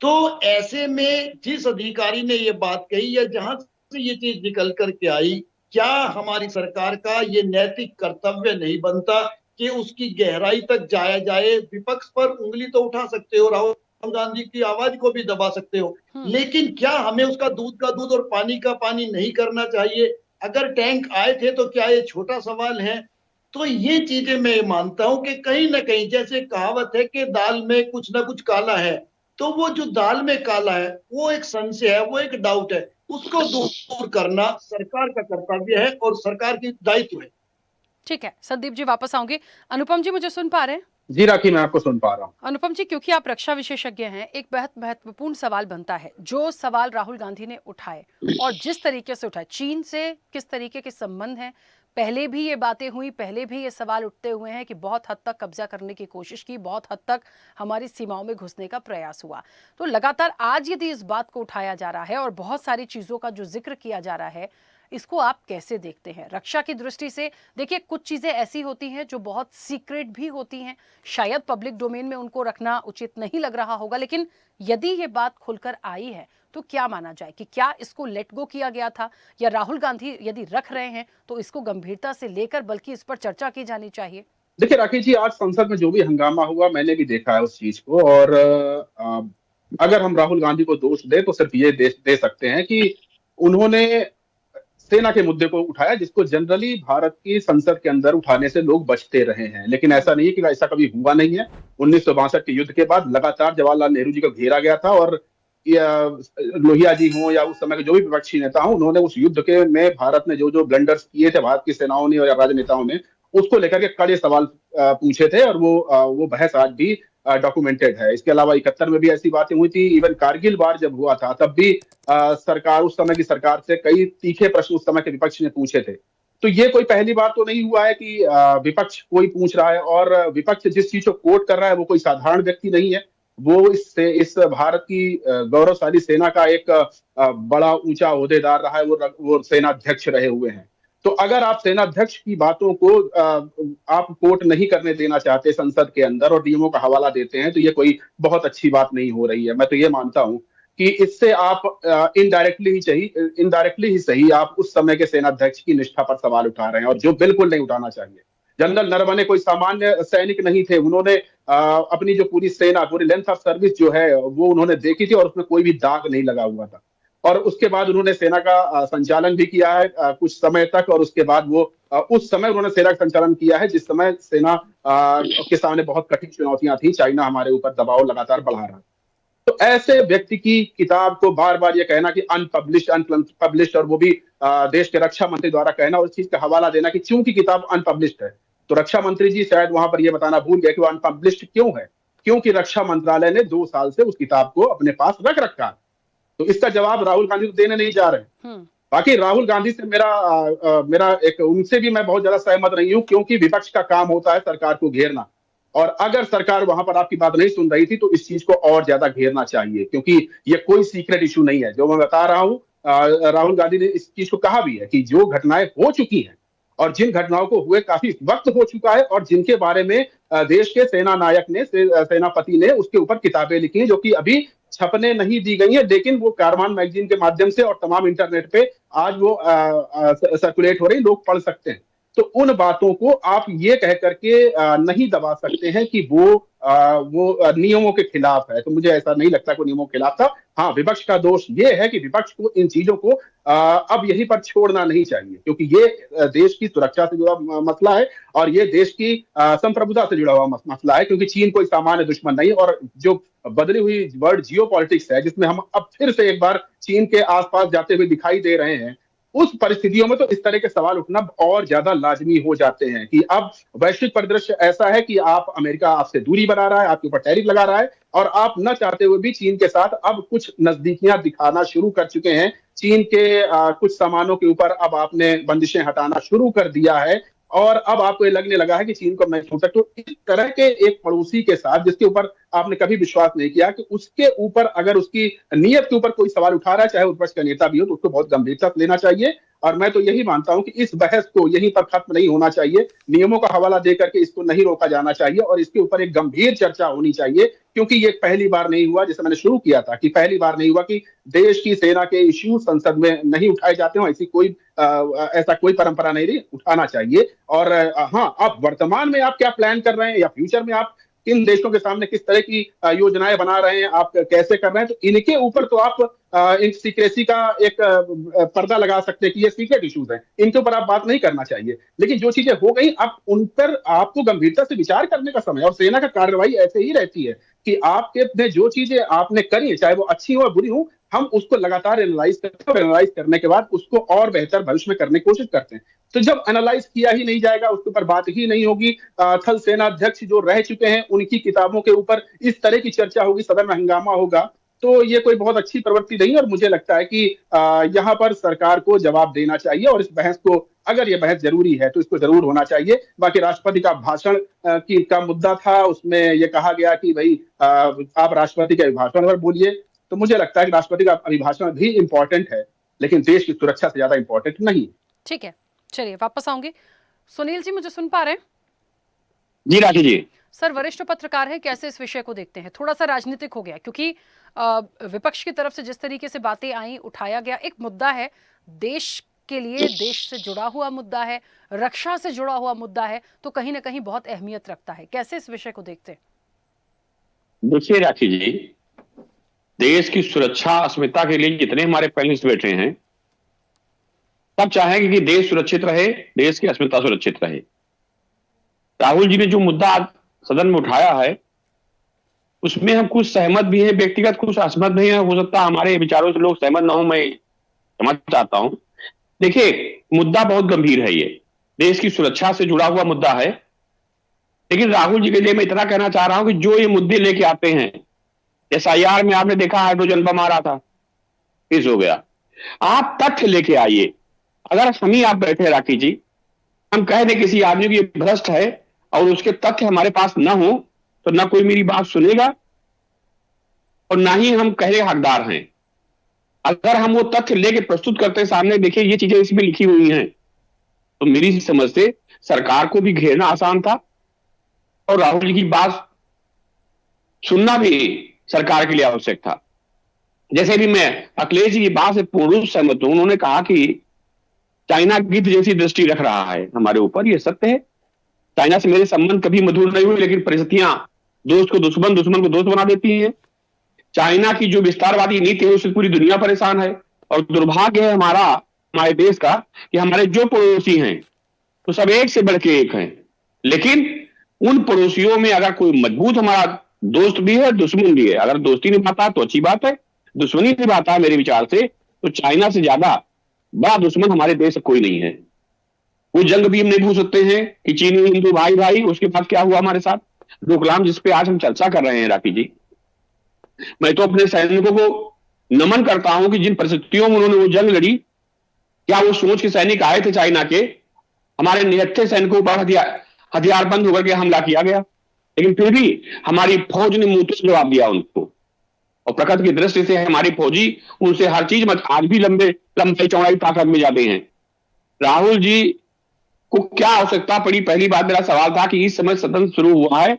तो ऐसे में जिस अधिकारी ने ये बात कही या जहां से ये चीज निकल करके आई, क्या हमारी सरकार का ये नैतिक कर्तव्य नहीं बनता कि उसकी गहराई तक जाया जाए? विपक्ष पर उंगली तो उठा सकते हो, राहुल गांधी की आवाज को भी दबा सकते हो, लेकिन क्या हमें उसका दूध का दूध और पानी का पानी नहीं करना चाहिए? अगर टैंक आए थे तो क्या ये छोटा सवाल है? तो ये चीजें मैं मानता हूं कि कहीं ना कहीं, जैसे कहावत है कि दाल में कुछ ना कुछ काला है, तो वो जो दाल में काला है वो एक संशय है, वो एक डाउट है, उसको दूर करना सरकार का कर्तव्य है और सरकार की दायित्व है। ठीक है, संदीप जी वापस आऊंगे। अनुपम जी मुझे सुन पा रहे हैं? जी राखी, मैं आपको सुन पा रहा हूँ। अनुपम जी, क्योंकि आप रक्षा विशेषज्ञ हैं, एक बहुत महत्वपूर्ण सवाल बनता है, जो सवाल राहुल गांधी ने उठाए और जिस तरीके से उठाए, चीन से किस तरीके के संबंध हैं, पहले भी ये बातें हुई, पहले भी ये सवाल उठते हुए हैं कि बहुत हद तक कब्जा करने की कोशिश की, बहुत हद तक हमारी सीमाओं में घुसने का प्रयास हुआ। तो लगातार आज यदि इस बात को उठाया जा रहा है और बहुत सारी चीजों का जो जिक्र किया जा रहा है, इसको आप कैसे देखते हैं रक्षा की दृष्टि से? देखिए, कुछ चीजें ऐसी होती हैं जो बहुत सीक्रेट भी होती हैं, शायद पब्लिक डोमेन में उनको रखना उचित नहीं लग रहा होगा, लेकिन यदि ये बात खुलकर आई है तो क्या माना जाए कि क्या इसको लेट गो किया गया था, या राहुल गांधी यदि रख रहे हैं तो इसको गंभीरता से लेकर बल्कि इस पर चर्चा की जानी चाहिए? देखिए राखी जी, आज संसद में जो भी हंगामा हुआ मैंने भी देखा है उस चीज को, और अगर हम राहुल गांधी को दोष दे तो सिर्फ ये दे सकते हैं कि उन्होंने सेना के मुद्दे को उठाया, जिसको जनरली भारत की संसद के अंदर उठाने से लोग बचते रहे हैं। लेकिन ऐसा नहीं है कि ऐसा कभी हुआ नहीं है। 1962 के युद्ध के बाद लगातार जवाहरलाल नेहरू जी को घेरा गया था, और लोहिया जी हों या उस समय के जो भी विपक्षी नेता हों, उन्होंने उस युद्ध के में भारत ने जो जो ब्लंडर्स किए थे भारत की सेनाओं ने और राजनेताओं ने, उसको लेकर के कड़े सवाल पूछे थे, और वो बहस आज भी डॉक्यूमेंटेड है। इसके अलावा 71 में भी ऐसी बातें हुई थी। इवन कारगिल वार जब हुआ था तब भी सरकार, उस समय की सरकार से कई तीखे प्रश्न उस समय के विपक्ष ने पूछे थे। तो ये कोई पहली बार तो नहीं हुआ है कि विपक्ष कोई पूछ रहा है, और विपक्ष जिस चीज को कोट कर रहा है वो कोई साधारण व्यक्ति नहीं है। वो इस भारत की गौरवशाली सेना का एक बड़ा ऊंचा ओहदेदार रहा है, वो सेनाध्यक्ष रहे हुए हैं। तो अगर आप सेनाध्यक्ष की बातों को आप कोट नहीं करने देना चाहते संसद के अंदर और नियमों का हवाला देते हैं, तो ये कोई बहुत अच्छी बात नहीं हो रही है। मैं तो ये मानता हूं कि इससे आप इनडायरेक्टली ही सही आप उस समय के सेनाध्यक्ष की निष्ठा पर सवाल उठा रहे हैं, और जो बिल्कुल नहीं उठाना चाहिए। जनरल नरवणे कोई सामान्य सैनिक नहीं थे। उन्होंने अपनी जो पूरी सेना, पूरी लेंथ ऑफ सर्विस जो है वो उन्होंने देखी थी, और उसमें कोई भी दाग नहीं लगा हुआ था। और उसके बाद उन्होंने सेना का संचालन भी किया है कुछ समय तक, और उसके बाद वो उस समय उन्होंने सेना का संचालन किया है जिस समय सेना के सामने बहुत कठिन चुनौतियां थी। चाइना हमारे ऊपर दबाव लगातार बढ़ा रहा है। तो ऐसे व्यक्ति की किताब को बार बार ये कहना कि अनपब्लिश्ड, और वो भी देश के रक्षा मंत्री द्वारा कहना, और इस चीज का हवाला देना कि चूंकि किताब अनपब्लिश्ड है, तो रक्षा मंत्री जी शायद वहां पर ये बताना भूल गए कि वो अनपब्लिश्ड क्यों है। क्योंकि रक्षा मंत्रालय ने 2 साल से उस किताब को अपने पास रख रखा है। तो इसका जवाब राहुल गांधी को देने नहीं जा रहे। बाकी राहुल गांधी से मेरा उनसे भी मैं बहुत ज्यादा सहमत नहीं हूं, क्योंकि विपक्ष का काम होता है सरकार को घेरना, और अगर सरकार वहां पर आपकी बात नहीं सुन रही थी तो इस चीज को और ज्यादा घेरना चाहिए, क्योंकि ये कोई सीक्रेट इशू नहीं है जो मैं बता रहा हूं। राहुल गांधी ने इस चीज को कहा भी है कि जो घटनाएं हो चुकी हैं, और जिन घटनाओं को हुए काफी वक्त हो चुका है, और जिनके बारे में देश के सेना नायक ने, सेनापति ने उसके ऊपर किताबें लिखी हैं, जो कि अभी छपने नहीं दी गई है, लेकिन वो कारवान मैगजीन के माध्यम से और तमाम इंटरनेट पे आज वो सर्कुलेट हो रही, लोग पढ़ सकते हैं। तो उन बातों को आप ये कह करके नहीं दबा सकते हैं कि वो नियमों के खिलाफ है। तो मुझे ऐसा नहीं लगता कि नियमों के खिलाफ था। हाँ, विपक्ष का दोष ये है कि विपक्ष को इन चीजों को अब यहीं पर छोड़ना नहीं चाहिए, क्योंकि ये देश की सुरक्षा से जुड़ा मसला है, और ये देश की संप्रभुता से जुड़ा हुआ मसला है, क्योंकि चीन कोई सामान्य दुश्मन नहीं। और जो बदली हुई वर्ल्ड जियोपॉलिटिक्स है, जिसमें हम अब फिर से एक बार चीन के आसपास जाते हुए दिखाई दे रहे हैं, उस परिस्थितियों में तो इस तरह के सवाल उठना और ज्यादा लाजमी हो जाते हैं कि अब वैश्विक परिदृश्य ऐसा है कि अमेरिका आपसे दूरी बना रहा है, आपके ऊपर टैरिफ लगा रहा है, और आप न चाहते हुए भी चीन के साथ अब कुछ नजदीकियां दिखाना शुरू कर चुके हैं। चीन के कुछ सामानों के ऊपर अब आपने बंदिशें हटाना शुरू कर दिया है, और अब आपको ये लगने लगा है कि चीन को मैं छू सकता हूं। इस तरह के एक पड़ोसी के साथ जिसके ऊपर आपने कभी विश्वास नहीं किया, कि उसके ऊपर अगर उसकी नीयत के ऊपर कोई सवाल उठा रहा है, चाहे विपक्ष का नेता भी हो, तो उसको बहुत गंभीरता से लेना चाहिए। और मैं तो यही मानता हूं कि इस बहस को यहीं पर खत्म नहीं होना चाहिए, नियमों का हवाला देकर के इसको नहीं रोका जाना चाहिए, और इसके ऊपर एक गंभीर चर्चा होनी चाहिए, क्योंकि ये पहली बार नहीं हुआ, जैसे मैंने शुरू किया था कि पहली बार नहीं हुआ कि देश की सेना के इश्यू संसद में नहीं उठाए जाते हो। ऐसा कोई परंपरा नहीं रही, उठाना चाहिए। और हाँ, आप वर्तमान में आप क्या प्लान कर रहे हैं, या फ्यूचर में आप किन देशों के सामने किस तरह की योजनाएं बना रहे हैं, आप कैसे कर रहे हैं, तो इनके ऊपर तो आप इन सीक्रेसी का एक पर्दा लगा सकते हैं कि ये सीक्रेट इश्यूज हैं, इनके ऊपर आप बात नहीं करना चाहिए। लेकिन जो चीजें हो गई, अब उन पर आपको गंभीरता से विचार करने का समय, और सेना का कार्रवाई ऐसे ही रहती है कि आपके जो चीजें आपने करी, चाहे वो अच्छी हो या बुरी हो, हम उसको लगातार एनालाइज करते हैं, और एनालाइज करने के बाद उसको और बेहतर भविष्य में करने की कोशिश करते हैं। तो जब एनालाइज किया ही नहीं जाएगा, उसके ऊपर बात ही नहीं होगी, थल सेनाध्यक्ष जो रह चुके हैं उनकी किताबों के ऊपर इस तरह की चर्चा होगी, सदन में हंगामा होगा, तो ये कोई बहुत अच्छी प्रवृत्ति नहीं है। और मुझे लगता है कि यहाँ पर सरकार को जवाब देना चाहिए, और इस बहस को, अगर ये बहस जरूरी है तो इसको जरूर होना चाहिए। बाकी राष्ट्रपति का भाषण का मुद्दा था, उसमें यह कहा गया कि भाई आप राष्ट्रपति के अभिभाषण पर बोलिए, तो मुझे लगता है कि राष्ट्रपति का अभिभाषण भी इंपॉर्टेंट है, लेकिन देश की सुरक्षा से ज्यादा इंपॉर्टेंट नहीं। ठीक है, चलिए वापस आऊंगी। सुनील जी, मुझे सुन पा रहे हैं? जी राखी जी। सर, वरिष्ठ पत्रकार हैं, कैसे इस विषय को देखते हैं? थोड़ा सा राजनीतिक हो गया, क्योंकि विपक्ष की तरफ से जिस तरीके से बातें आई, उठाया गया, एक मुद्दा है देश के लिए, देश से जुड़ा हुआ मुद्दा है, रक्षा से जुड़ा हुआ मुद्दा है, तो कहीं ना कहीं बहुत अहमियत रखता है। कैसे इस विषय को देखते हैं? देखिए राखी जी, देश की सुरक्षा अस्मिता के लिए जितने हमारे पैनलिस्ट बैठे हैं, सब चाहेंगे कि देश सुरक्षित रहे, देश की अस्मिता सुरक्षित रहे। राहुल जी ने जो मुद्दा आज सदन में उठाया है, उसमें हम कुछ सहमत भी हैं, व्यक्तिगत कुछ असहमत भी हैं। हो सकता है हमारे विचारों से लोग सहमत ना हो, मैं समझ चाहता हूं। देखिए, मुद्दा बहुत गंभीर है, ये देश की सुरक्षा से जुड़ा हुआ मुद्दा है। लेकिन राहुल जी के लिए मैं इतना कहना चाह रहा हूं कि जो ये मुद्दे लेके आते हैं, SIR में आपने देखा हाइड्रोजन बम आ रहा था, किस हो गया। आप तथ्य लेके आइए। अगर हम ही आप बैठे राखी जी, हम कह दें किसी आदमी की भ्रष्ट है और उसके तथ्य हमारे पास ना हो, तो ना कोई मेरी बात सुनेगा और ना ही हम कहे हकदार हैं। अगर हम वो तथ्य लेके प्रस्तुत करते हैं सामने, देखिए ये चीजें इसमें लिखी हुई हैं, तो मेरी समझ से सरकार को भी घेरना आसान था और राहुल जी की बात सुनना भी सरकार के लिए आवश्यक था। जैसे भी मैं अखिलेश जी की बात से पूर्ण रूप से सहमत हूं। उन्होंने कहा कि चाइना गिद्ध जैसी दृष्टि रख रहा है हमारे ऊपर, ये सत्य है। चाइना से मेरे संबंध कभी मधुर नहीं हुए, लेकिन परिस्थितियां दोस्त को दुश्मन, दुश्मन को दोस्त बना देती हैं। चाइना की जो विस्तारवादी नीति है उससे पूरी दुनिया परेशान है, और दुर्भाग्य है हमारे देश का कि हमारे जो पड़ोसी हैं तो सब एक से बढ़ के एक हैं, लेकिन उन पड़ोसियों में अगर कोई मजबूत हमारा दोस्त भी है, दुश्मन भी है। अगर दोस्ती निभाता है तो अच्छी बात है, दुश्मनी निभाता है मेरे विचार से तो चाइना से ज्यादा बड़ा दुश्मन हमारे देश से कोई नहीं है। वो जंग भी हम नहीं भूल सकते हैं कि चीनी हिंदू भाई भाई, उसके बाद क्या हुआ हमारे साथ डोकलाम, जिसपे आज हम चर्चा कर रहे हैं। राखी जी, मैं तो अपने सैनिकों को नमन करता हूं कि जिन परिस्थितियों में उन्होंने वो जंग लड़ी, क्या वो सोच के सैनिक आए थे चाइना के, हमारे निहत्थे सैनिकों पर हथियारबंद होकर के हमला किया गया, लेकिन फिर भी हमारी फौज ने मुंह तोड़ जवाब दिया उनको, और प्रकृति की दृष्टि से हमारी फौजी उनसे हर चीज में आज भी लंबाई चौड़ाई ताकत में जाते हैं। राहुल जी को क्या आवश्यकता पड़ी? पहली बात मेरा सवाल था कि इस समय सदन शुरू हुआ है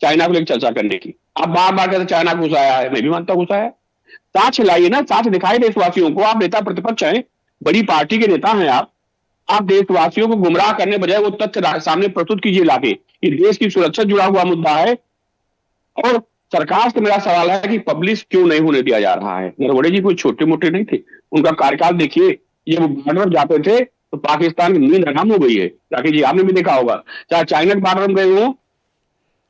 चाइना को लेकर चर्चा करने की, आप बार बार कहते चाइना घुसाया है, मैं भी मानता घुसाया है। साक्ष्य लाइए ना, साक्ष्य दिखाई देशवासियों को। आप नेता प्रतिपक्ष हैं, बड़ी पार्टी के नेता हैं आप देशवासियों को गुमराह करने बजाय वो तथ्य सामने प्रस्तुत कीजिए लाके। ये देश की सुरक्षा जुड़ा हुआ मुद्दा है, और सरकार से मेरा सवाल है कि पब्लिश क्यों नहीं होने दिया जा रहा है। नरवणे जी कोई छोटे मोटे नहीं थे, उनका कार्यकाल देखिए, ये वो बॉर्डर जाते थे तो पाकिस्तान की नींद हराम हो गई है। राकेश जी आपने भी देखा होगा, चाहे चाइना के बॉर्डर में गए हो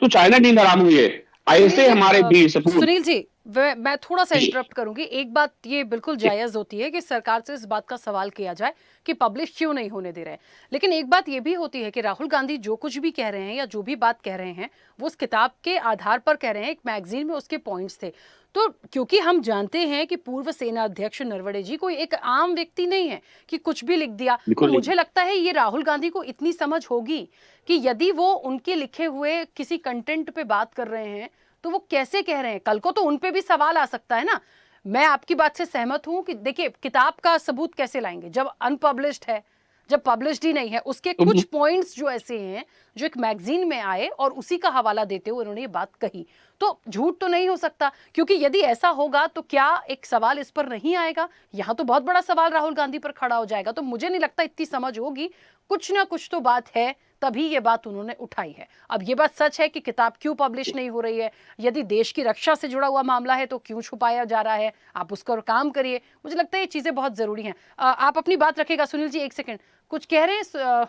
तो चाइना नींद हराम हुई है। ऐसे हमारे बीच सुनील जी, मैं थोड़ा सा इंटरप्ट करूंगी। एक बात ये बिल्कुल जायज होती है कि सरकार से इस बात का सवाल किया जाए कि पब्लिश क्यों नहीं होने दे रहे हैं, लेकिन एक बात ये भी होती है कि राहुल गांधी जो कुछ भी कह रहे हैं या जो भी बात कह रहे हैं वो उस किताब के आधार पर कह रहे हैं। एक मैगजीन में उसके पॉइंट्स थे, तो क्योंकि हम जानते हैं कि पूर्व सेना अध्यक्ष नरवणे जी कोई एक आम व्यक्ति नहीं है कि कुछ भी लिख दिया, तो मुझे लगता है ये राहुल गांधी को इतनी समझ होगी कि यदि वो उनके लिखे हुए किसी कंटेंट पे बात कर रहे हैं तो वो कैसे कह रहे हैं। कल को तो उन पे भी सवाल आ सकता है ना। मैं आपकी बात से सहमत हूं कि देखिए किताब का सबूत कैसे लाएंगे जब अनपब्लिश्ड है, जब पब्लिश्ड ही नहीं है। उसके कुछ पॉइंट्स जो ऐसे हैं जो एक मैगजीन में आए और उसी का हवाला देते हुए उन्होंने ये बात कही, तो झूठ तो नहीं हो सकता। क्योंकि यदि ऐसा होगा तो क्या एक सवाल इस पर नहीं आएगा? यहाँ तो बहुत बड़ा सवाल राहुल गांधी पर खड़ा हो जाएगा। तो मुझे नहीं लगता इतनी समझ होगी, कुछ ना कुछ तो बात है, तभी ये बात उन्होंने उठाई है। अब ये बात सच है कि किताब क्यों पब्लिश नहीं हो रही है, यदि देश की रक्षा से जुड़ा हुआ मामला है तो क्यों छुपाया जा रहा है, आप उस पर काम करिए। मुझे लगता है ये चीजें बहुत जरूरी हैं। आप अपनी बात रखेगा। सुनील जी एक सेकंड, कुछ कह रहे हैं?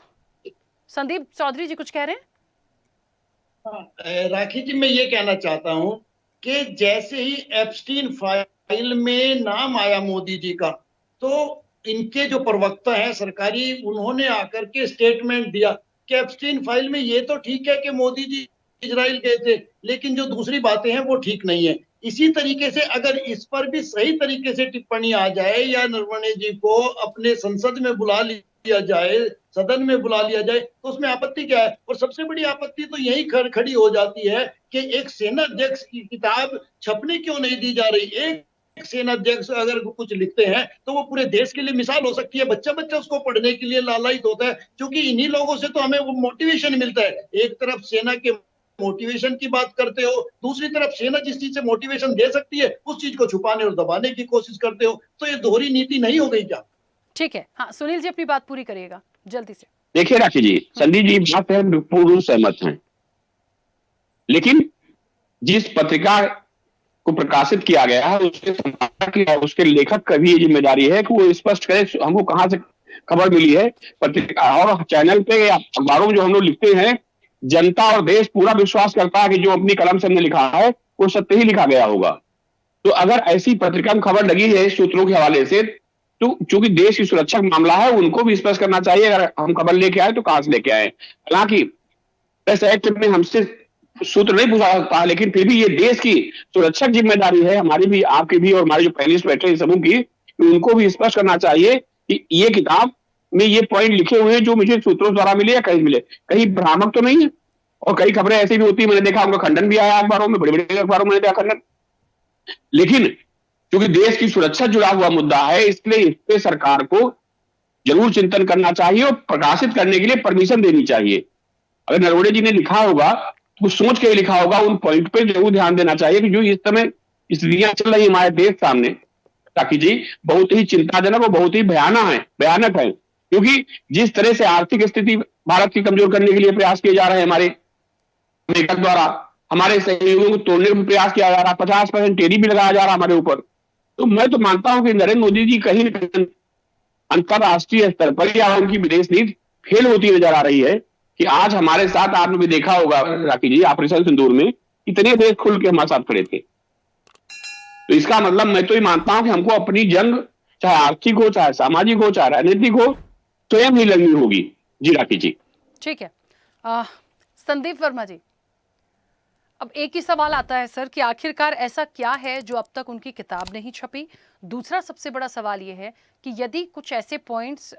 संदीप चौधरी जी कुछ कह रहे हैं? राखी जी मैं ये कहना चाहता हूं कि जैसे ही एप्स्टीन फाइल में नाम आया मोदी जी का, तो इनके जो प्रवक्ता हैं सरकारी, उन्होंने आकर के स्टेटमेंट दिया कि एप्स्टीन फाइल में ये तो ठीक है कि मोदी जी इजराइल गए थे, लेकिन जो दूसरी बातें हैं वो ठीक नहीं है। इसी तरीके से अगर इस पर भी सही तरीके से टिप्पणी आ जाए या नरवणे जी को अपने संसद में बुला लिया जाए, सदन में बुला लिया जाए, तो उसमें आपत्ति क्या है? और सबसे बड़ी आपत्ति तो यही खड़ी हो जाती है कि एक सेना अध्यक्ष की किताब छपने क्यों नहीं दी जा रही। एक सेना अध्यक्ष अगर कुछ लिखते हैं तो वो पूरे देश के लिए मिसाल हो सकती है, बच्चा बच्चा उसको पढ़ने के लिए लालायित होता है, क्योंकि इन्हीं लोगों से तो हमें वो मोटिवेशन मिलता है। एक तरफ सेना के मोटिवेशन की बात करते हो, दूसरी तरफ सेना जिस चीज से मोटिवेशन दे सकती है उस चीज को छुपाने और दबाने की कोशिश करते हो, तो ये दोहरी नीति नहीं हो गई क्या? ठीक है, हाँ सुनील जी अपनी बात पूरी करिएगा जल्दी से। देखिए राखी जी, संदीप जी बात है पूर्ण सहमत हैं, लेकिन जिस पत्रिका को प्रकाशित किया गया है उसके संपादक और उसके लेखक का भी ये जिम्मेदारी है कि वो स्पष्ट करे हमको कहां से खबर मिली है। पत्रिका और चैनल पे या अखबारों में जो हम लोग लिखते हैं, जनता और देश पूरा विश्वास करता है कि जो अपनी कलम से हमने लिखा है वो सत्य ही लिखा गया होगा। तो अगर ऐसी पत्रिका में खबर लगी है सूत्रों के हवाले से, तो चूंकि देश की सुरक्षा का मामला है उनको भी स्पष्ट करना चाहिए। अगर हम खबर लेके आए तो कहां से लेके आए। हालांकि प्रेस एक्ट में हमसे सूत्र नहीं पूछा सकता, लेकिन फिर भी ये देश की सुरक्षा जिम्मेदारी है हमारी भी, आपकी भी, और हमारे जो पैनलिस्ट बैठे हैं समूह की, उनको भी स्पष्ट करना चाहिए कि ये किताब में ये पॉइंट लिखे हुए हैं जो मुझे सूत्रों द्वारा मिले या कहीं मिले, कहीं भ्रामक तो नहीं है। और कई खबरें ऐसी भी होती है, मैंने देखा उनका खंडन भी आया अखबारों में, बड़े बड़े अखबारों में देखा खंडन। लेकिन क्योंकि देश की सुरक्षा जुड़ा हुआ मुद्दा है, इसलिए इस पे सरकार को जरूर चिंतन करना चाहिए और प्रकाशित करने के लिए परमिशन देनी चाहिए। अगर नरवणे जी ने लिखा होगा तो सोच के लिखा होगा, उन पॉइंट पे जरूर ध्यान देना चाहिए कि जो इस समय स्थितियां चल रही हमारे देश सामने राखी जी, बहुत ही चिंताजनक और बहुत ही भयानक है। क्योंकि जिस तरह से आर्थिक स्थिति भारत की कमजोर करने के लिए प्रयास किए जा रहे हैं हमारे अमेरिका द्वारा, हमारे सहयोगियों को तोड़ने का प्रयास किया जा रहा है, 50% टेरिफ भी लगाया जा रहा है हमारे ऊपर। तो मैं तो मानता हूं कि नरेंद्र मोदी जी कहीं न कहीं अंतरराष्ट्रीय स्तर पर या उनकी विदेश नीति फेल होती नजर आ रही है कि आज हमारे साथ आपने भी देखा होगा राखी जी, ऑपरेशन सिंदूर में कितने देश खुल के हमारे साथ खड़े थे। तो इसका मतलब मैं तो ये मानता हूं कि हमको अपनी जंग चाहे आर्थिक हो, चाहे सामाजिक हो, चाहे राजनीतिक हो, स्वयं ही लड़नी होगी। जी राखी जी। ठीक है। संदीप वर्मा जी, अब एक ही सवाल आता है सर कि आखिरकार ऐसा क्या है जो अब तक उनकी किताब नहीं छपी। दूसरा सबसे बड़ा सवाल ये है कि यदि कुछ ऐसे पॉइंट्स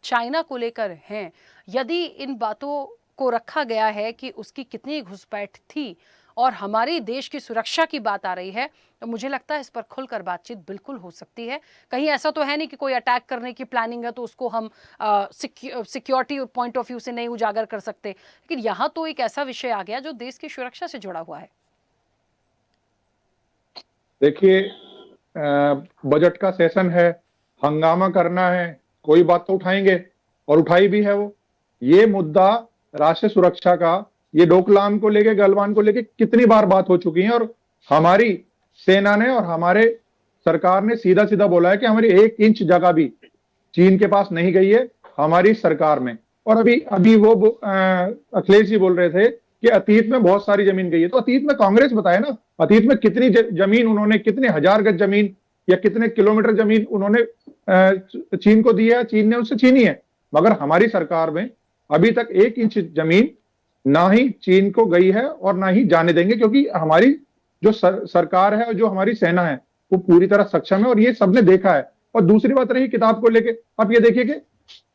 चाइना को लेकर हैं, यदि इन बातों को रखा गया है कि उसकी कितनी घुसपैठ थी और हमारे देश की सुरक्षा की बात आ रही है, तो मुझे लगता है इस पर खुलकर बातचीत बिल्कुल हो सकती है। कहीं ऐसा तो है नहीं कि कोई अटैक करने की प्लानिंग है तो उसको हम सिक्योरिटी पॉइंट ऑफ व्यू से नहीं उजागर कर सकते, लेकिन यहाँ तो एक ऐसा विषय आ गया जो देश की सुरक्षा से जुड़ा हुआ है। देखिए, बजट का सेशन है, हंगामा करना है, कोई बात तो उठाएंगे और उठाई भी है वो। ये मुद्दा राष्ट्रीय सुरक्षा का, ये डोकलाम को लेके, गलवान को लेके कितनी बार बात हो चुकी है और हमारी सेना ने और हमारे सरकार ने सीधा सीधा बोला है कि हमारी 1 इंच जगह भी चीन के पास नहीं गई है हमारी सरकार में। और अभी वो अखिलेश जी बोल रहे थे कि अतीत में बहुत सारी जमीन गई है, तो अतीत में कांग्रेस बताए ना, अतीत में कितनी जमीन उन्होंने, कितने हजार गज जमीन या कितने किलोमीटर जमीन उन्होंने चीन को दी है, चीन ने उससे छीनी है। मगर हमारी सरकार में अभी तक 1 इंच जमीन ना ही चीन को गई है और ना ही जाने देंगे, क्योंकि हमारी जो सरकार है और जो हमारी सेना है वो पूरी तरह सक्षम है और ये सबने देखा है। और दूसरी बात रही किताब को लेके, आप ये देखिए कि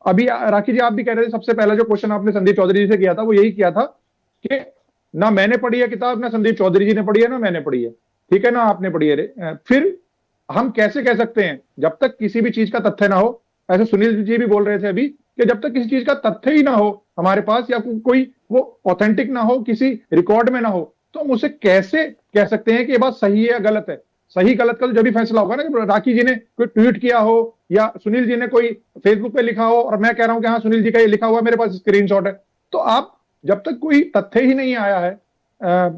अभी राखी जी आप भी कह रहे थे, सबसे पहला जो क्वेश्चन आपने संदीप चौधरी जी से किया था वो यही किया था कि ना मैंने पढ़ी है किताब, ना संदीप चौधरी जी ने पढ़ी है, ना मैंने पढ़ी है, ठीक है, ना आपने पढ़ी है। फिर हम कैसे कह सकते हैं जब तक किसी भी चीज का तथ्य ना हो? ऐसे सुनील जी भी बोल रहे थे अभी कि जब तक किसी चीज का तथ्य ही ना हो हमारे पास या कोई वो ऑथेंटिक ना हो, किसी रिकॉर्ड में ना हो, तो हम उसे कैसे कह सकते हैं कि ये बात सही है या गलत है? सही गलत का तो जब भी फैसला होगा ना, कि राखी जी ने कोई ट्वीट किया हो या सुनील जी ने कोई फेसबुक पे लिखा हो और मैं कह रहा हूं कि हाँ सुनील जी का ये लिखा हुआ मेरे पास स्क्रीनशॉट है, तो आप जब तक कोई तथ्य ही नहीं आया है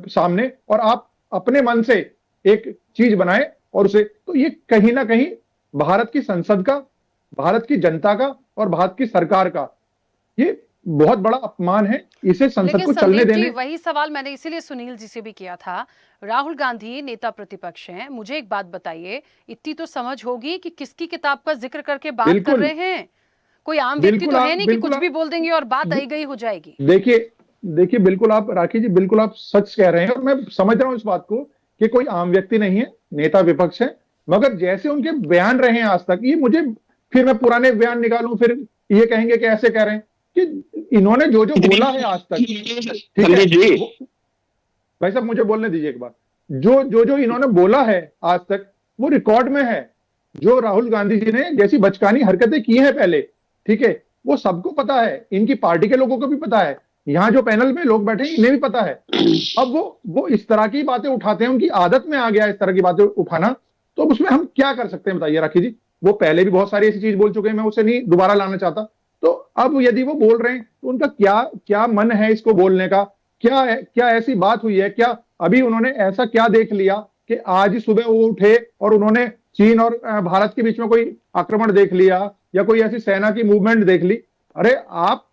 सामने और आप अपने मन से एक चीज बनाए और उसे, तो ये कहीं ना कहीं भारत की संसद का, भारत की जनता का और भारत की सरकार का ये बहुत बड़ा अपमान है। इसे संसद को चलने देने। वही सवाल मैंने इसीलिए सुनील जी से भी किया था। राहुल गांधी नेता प्रतिपक्ष हैं, मुझे एक बात बताइए, इतनी तो समझ होगी कि किसकी किताब का जिक्र करके बात कर रहे हैं। कोई आम व्यक्ति तो है नहीं कि कुछ भी बोल देंगे और बात आई गई हो जाएगी। देखिए बिल्कुल आप राखी जी, बिल्कुल आप सच कह रहे हैं और मैं समझ रहा हूं इस बात को कि कोई आम व्यक्ति नहीं है, नेता विपक्ष है, मगर जैसे उनके बयान रहे हैं आज तक, ये मुझे फिर मैं पुराने बयान निकालूं फिर ये कहेंगे कि ऐसे कह रहे हैं कि इन्होंने जो जो बोला है आज तक, ठीक है भाई साहब मुझे बोलने दीजिए एक बार, जो इन्होंने बोला है आज तक वो रिकॉर्ड में है। जो राहुल गांधी जी ने जैसी बचकानी हरकतें की हैं पहले, ठीक है, वो सबको पता है, इनकी पार्टी के लोगों को भी पता है, यहाँ जो पैनल में लोग बैठे हैं इन्हें भी पता है। अब वो इस तरह की बातें उठाते हैं, उनकी आदत में आ गया इस तरह की बातें उठाना, तो उसमें हम क्या कर सकते हैं बताइए राखी जी? वो पहले भी बहुत सारी ऐसी चीज बोल चुके हैं, मैं उसे नहीं दोबारा लाना चाहता। तो अब यदि वो बोल रहे हैं तो उनका क्या मन है इसको बोलने का? क्या ऐसी बात हुई है? क्या अभी उन्होंने ऐसा क्या देख लिया कि आज ही सुबह वो उठे और उन्होंने चीन और भारत के बीच में कोई आक्रमण देख लिया या कोई ऐसी सेना की मूवमेंट देख ली? अरे आप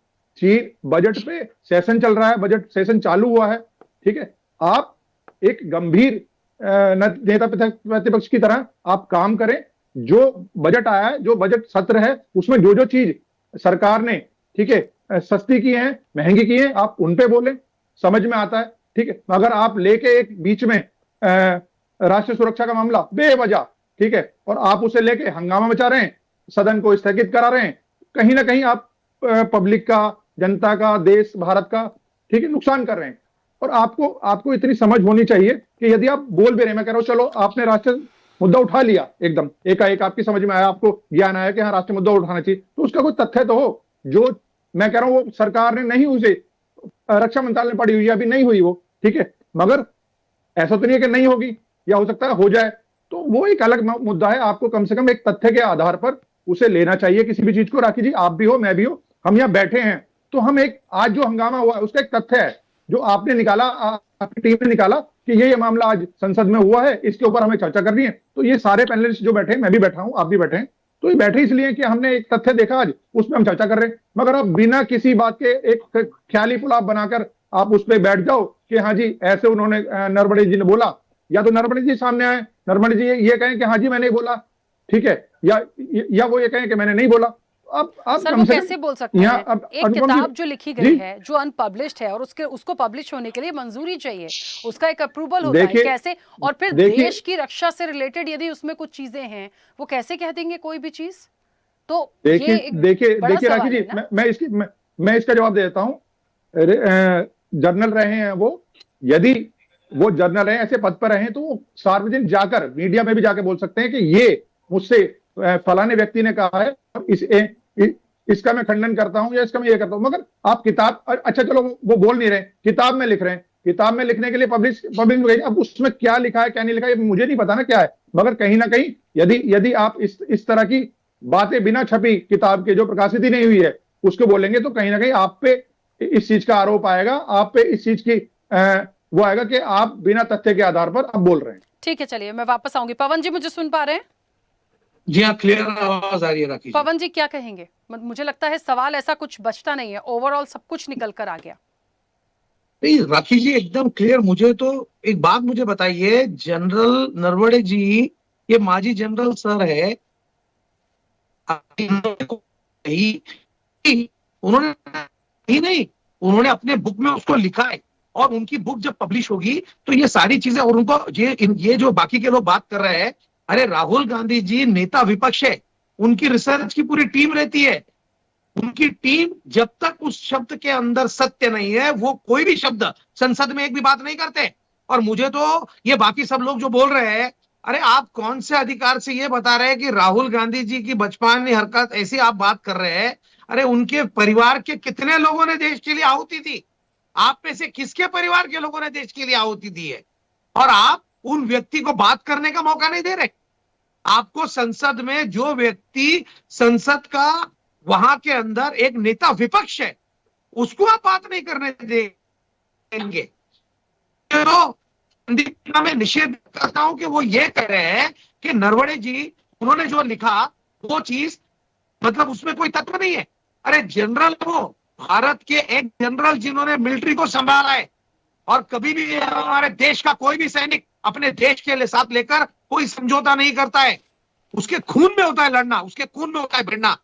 चीन, बजट पे सेशन चल रहा है, बजट सेशन चालू हुआ है, ठीक है, आप एक गंभीर नेता प्रतिपक्ष की तरह आप काम करें। जो बजट आया है, जो बजट सत्र है, उसमें जो जो चीज सरकार ने, ठीक है, सस्ती की है, महंगी की है, आप उन पे बोलें, समझ में आता है, ठीक है। अगर आप लेके एक बीच में राष्ट्रीय सुरक्षा का मामला बेवजह, ठीक है, और आप उसे लेके हंगामा मचा रहे हैं, सदन को स्थगित करा रहे हैं, कहीं ना कहीं आप पब्लिक का, जनता का, देश भारत का, ठीक है, नुकसान कर रहे हैं। और आपको इतनी समझ होनी चाहिए कि यदि आप बोल भी रहे, मैं कह रहा हूं चलो आपने राष्ट्रीय मुद्दा उठा लिया, एकदम एकाएक आपकी समझ में आया, आपको ज्ञान आया कि हाँ राष्ट्रीय मुद्दा उठाना चाहिए, तो उसका कोई तथ्य तो हो। जो मैं कह रहा हूं वो सरकार ने नहीं, उसे रक्षा मंत्रालय में पड़ी हुई है, अभी नहीं हुई वो, ठीक है, मगर ऐसा तो नहीं है कि नहीं होगी, या हो सकता है हो जाए, तो वो एक अलग मुद्दा है। आपको कम से कम एक तथ्य के आधार पर उसे लेना चाहिए किसी भी चीज को। राखी जी, आप भी हो, मैं भी हो, हम यहाँ बैठे हैं, तो हम एक आज जो हंगामा हुआ है उसका एक तथ्य है जो आपने निकाला, आपकी टीम ने निकाला कि ये मामला आज संसद में हुआ है, इसके ऊपर हमें चर्चा करनी है। तो ये सारे पैनलिस्ट जो बैठे हैं, मैं भी बैठा हूं, आप भी बैठे हैं, तो ये बैठे इसलिए कि हमने एक तथ्य देखा आज, उसमें हम चर्चा कर रहे हैं। मगर आप बिना किसी बात के एक ख्याली पुलाव बनाकर आप उस पर बैठ जाओ कि हाँ जी ऐसे उन्होंने नरवणे जी ने बोला, या तो नरवणे जी सामने आए, नरवणे जी ये कहें कि हाँ जी मैंने बोला, ठीक है, या वो ये कहें कि मैंने नहीं बोला। आप सर वो कैसे बोल सकते हैं? एक किताब जो लिखी गई है, जो अनपब्लिश्ड है, और उसको पब्लिश होने के लिए मंजूरी चाहिए, उसका एक अप्रूवल होता है, कैसे? और फिर देश की रक्षा से रिलेटेड यदि उसमें कुछ चीजें हैं, वो कैसे कह देंगे कोई भी चीज? तो देखिए राखी जी, मैं इसका जवाब दे देता हूं। जर्नल रहे हैं वो, यदि वो जर्नल रहे, ऐसे पद पर रहे, तो वो सार्वजनिक जाकर मीडिया में भी जाकर बोल सकते हैं कि ये मुझसे फलाने व्यक्ति ने कहा है, इसका मैं खंडन करता हूं, या इसका मैं ये करता हूं। मगर आप किताब, अच्छा चलो वो बोल नहीं रहे, किताब में लिख रहे हैं, किताब में लिखने के लिए पब्लिश, अब उसमें क्या लिखा है क्या नहीं लिखा है मुझे नहीं पता ना क्या है, मगर कहीं ना कहीं यदि आप इस तरह की बातें बिना छपी किताब के, जो प्रकाशित ही नहीं हुई है, उसको बोलेंगे, तो कहीं ना कहीं आप पे इस चीज का आरोप आएगा, आप पे इस चीज की वो आएगा कि आप बिना तथ्य के आधार पर आप बोल रहे हैं। ठीक है, चलिए मैं वापस आऊंगी। पवन जी मुझे सुन पा रहे हैं? जी हाँ, क्लियर आवाज आ रही है राखी जी। पवन जी क्या कहेंगे? मुझे लगता है सवाल ऐसा कुछ बचता नहीं है, ओवरऑल सब कुछ निकल कर आ गया। नहीं राखी जी, एकदम क्लियर। मुझे तो एक बात मुझे बताइए, जनरल नरवणे जी ये माजी जनरल सर है, उन्होंने ही नहीं, उन्होंने अपने बुक में उसको लिखा है, और उनकी बुक जब पब्लिश होगी तो ये सारी चीजें, और उनको ये जो बाकी के लोग बात कर रहे हैं, अरे राहुल गांधी जी नेता विपक्ष है, उनकी रिसर्च की पूरी टीम रहती है, उनकी टीम जब तक उस शब्द के अंदर सत्य नहीं है, वो कोई भी शब्द संसद में एक भी बात नहीं करते। और मुझे तो ये बाकी सब लोग जो बोल रहे हैं, अरे आप कौन से अधिकार से ये बता रहे हैं कि राहुल गांधी जी की बचपनी हरकत, ऐसी आप बात कर रहे हैं? अरे उनके परिवार के कितने लोगों ने देश के लिए आहुति दी? आप में से किसके परिवार के लोगों ने देश के लिए आहुति दी है? और आप उन व्यक्ति को बात करने का मौका नहीं दे रहे। आपको संसद में जो व्यक्ति संसद का वहां के अंदर एक नेता विपक्ष है, उसको आप बात नहीं करने देंगे। तो मैं निषेध करता हूं कि वो ये कह रहे हैं कि नरवणे जी उन्होंने जो लिखा वो चीज, मतलब उसमें कोई तत्व नहीं है। अरे जनरल, वो भारत के एक जनरल जिन्होंने मिलिट्री को संभाला है, और कभी भी हमारे देश का कोई भी सैनिक अपने देश के लिए साथ लेकर कोई समझौता नहीं करता है। उसके खून में होता है लड़ना, उसके खून में होता है भिड़ना।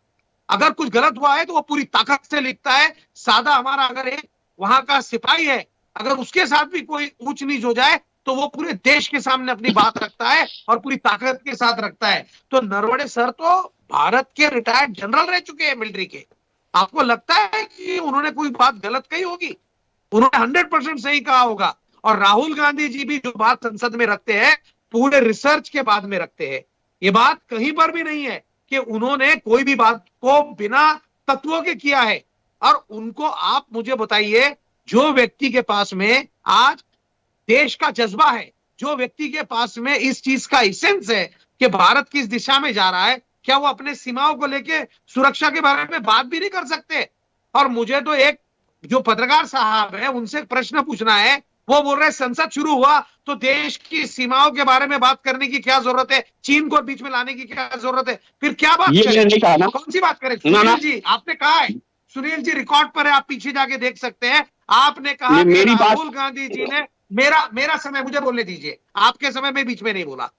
अगर कुछ गलत हुआ है तो वो पूरी ताकत से लिखता है। सादा हमारा अगर एक वहां का सिपाही है, अगर उसके साथ भी कोई ऊंच नीच हो जाए तो वो पूरे देश के सामने अपनी बात रखता है और पूरी ताकत के साथ रखता है। तो नरवणे सर तो भारत के रिटायर्ड जनरल रह चुके हैं मिलिट्री के। आपको लगता है कि उन्होंने कोई बात गलत कही होगी? उन्होंने 100% सही कहा होगा। और राहुल गांधी जी भी जो बात संसद में रखते हैं, पूरे रिसर्च के बाद में रखते हैं। ये बात कहीं पर भी नहीं है कि उन्होंने कोई भी बात को बिना तत्वों के किया है। और उनको आप मुझे बताइए, जो व्यक्ति के पास में आज देश का जज्बा है, जो व्यक्ति के पास में इस चीज का एसेंस है कि भारत किस दिशा में जा रहा है, क्या वो अपने सीमाओं को लेके सुरक्षा के बारे में बात भी नहीं कर सकते? और मुझे तो एक जो पत्रकार साहब है उनसे प्रश्न पूछना है, वो बोल रहे संसद शुरू हुआ तो देश की सीमाओं के बारे में बात करने की क्या जरूरत है, चीन को बीच में लाने की क्या जरूरत है? फिर क्या बात करें? कौन सी बात करें? सुनील जी आपने कहा है, सुनील जी रिकॉर्ड पर है, आप पीछे जाके देख सकते हैं। आपने कहा कि राहुल गांधी जी ने, मेरा समय मुझे बोलने दीजिए, आपके समय में बीच में नहीं बोला।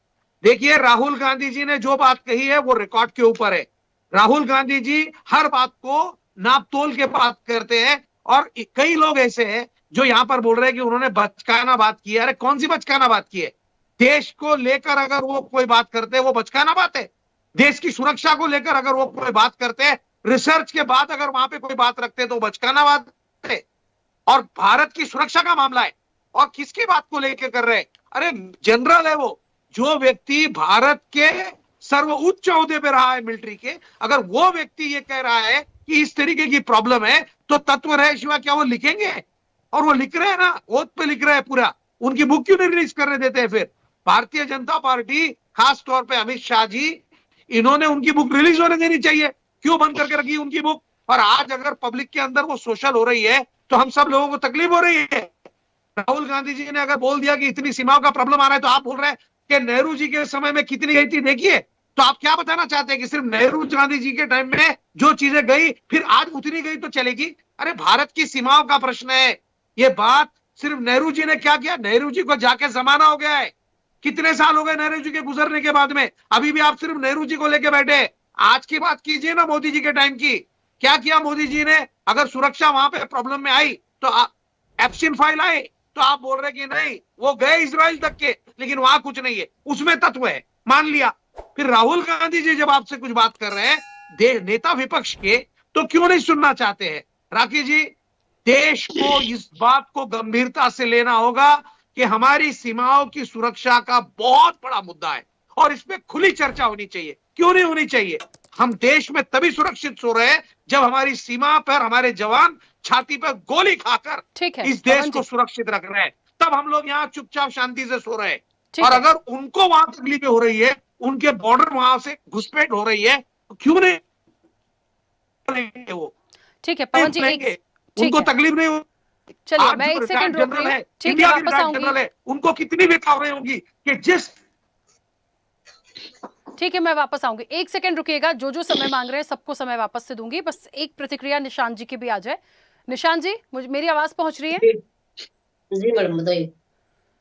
देखिए, राहुल गांधी जी ने जो बात कही है वो रिकॉर्ड के ऊपर है। राहुल गांधी जी हर बात को नाप तोल के बात करते हैं। और कई लोग ऐसे हैं जो यहां पर बोल रहे हैं कि उन्होंने बचकाना बात की है। अरे कौन सी बचकाना बात की है? देश को लेकर अगर वो कोई बात करते हैं वो बचकाना बात है। देश की सुरक्षा को लेकर अगर वो कोई बात करते हैं, रिसर्च के बाद अगर वहां पे कोई बात रखते हैं तो बचकाना बात है। और भारत की सुरक्षा का मामला है, और किसकी बात को लेकर कर रहे हैं? अरे जनरल है वो, जो व्यक्ति भारत के सर्वोच्च ओहदे पे रहा है मिलिट्री के, अगर वो व्यक्ति ये कह रहा है कि इस तरीके की प्रॉब्लम है, तो तत्व रहे शिवा क्या वो लिखेंगे? और वो लिख रहे हैं ना, ओथ पे लिख रहे हैं पूरा, उनकी बुक क्यों नहीं रिलीज करने देते हैं? फिर भारतीय जनता पार्टी, खास तौर पे अमित शाह जी, इन्होंने उनकी बुक रिलीज होने देनी चाहिए। क्यों बंद करके रखी उनकी बुक? और आज अगर पब्लिक के अंदर वो सोशल हो रही है तो हम सब लोगों को तकलीफ हो रही है। राहुल गांधी जी ने अगर बोल दिया कि इतनी सीमाओं का प्रॉब्लम आ रहा है, तो आप बोल रहे हैं कि नेहरू जी के समय में कितनी गई थी देखिए। तो आप क्या बताना चाहते हैं कि सिर्फ नेहरू गांधी जी के टाइम में जो चीजें गई फिर आज उतनी गई तो चलेगी? अरे भारत की सीमाओं का प्रश्न है। ये बात सिर्फ नेहरू जी ने क्या किया? नेहरू जी को जाके जमाना हो गया है। कितने साल हो गए नेहरू जी के गुजरने के बाद में, अभी भी आप सिर्फ नेहरू जी को लेके बैठे। आज की बात कीजिए ना मोदी जी के टाइम की, क्या किया मोदी जी ने? अगर सुरक्षा वहां पे प्रॉब्लम में आई तो एप्सिन फाइल आई, तो आप बोल रहे कि नहीं वो गए इजराइल तक के, लेकिन वहां कुछ नहीं है, उसमें तत्व है, मान लिया। फिर राहुल गांधी जी जब आपसे कुछ बात कर रहे हैं नेता विपक्ष के, तो क्यों नहीं सुनना चाहते हैं? राखी जी, देश को इस बात को गंभीरता से लेना होगा कि हमारी सीमाओं की सुरक्षा का बहुत बड़ा मुद्दा है और इस पे खुली चर्चा होनी चाहिए। क्यों नहीं होनी चाहिए? हम देश में तभी सुरक्षित सो रहे हैं जब हमारी सीमा पर हमारे जवान छाती पर गोली खाकर इस देश को सुरक्षित रख रहे हैं। तब हम लोग यहाँ चुपचाप शांति से सो रहे हैं। और अगर उनको वहां तकलीफें हो रही है, उनके बॉर्डर वहां से घुसपैठ हो रही है, तो क्यों नहीं वो? ठीक है पवन जी, उनको तकलीफ नहीं हो। चलिए मैं एक सेकंड रोक रही हूं। ठीक है, वापस आऊंगी। उनको कितनी बेकार हो रही होगी कि जिस ठीक है मैं वापस आऊंगी, एक सेकंड रुकिएगा। जो जो समय मांग रहे हैं सबको समय वापस से दूंगी। बस एक प्रतिक्रिया निशांत जी की भी आ जाए। निशांत जी, मेरी आवाज पहुंच रही है? जी मैडम बताइए।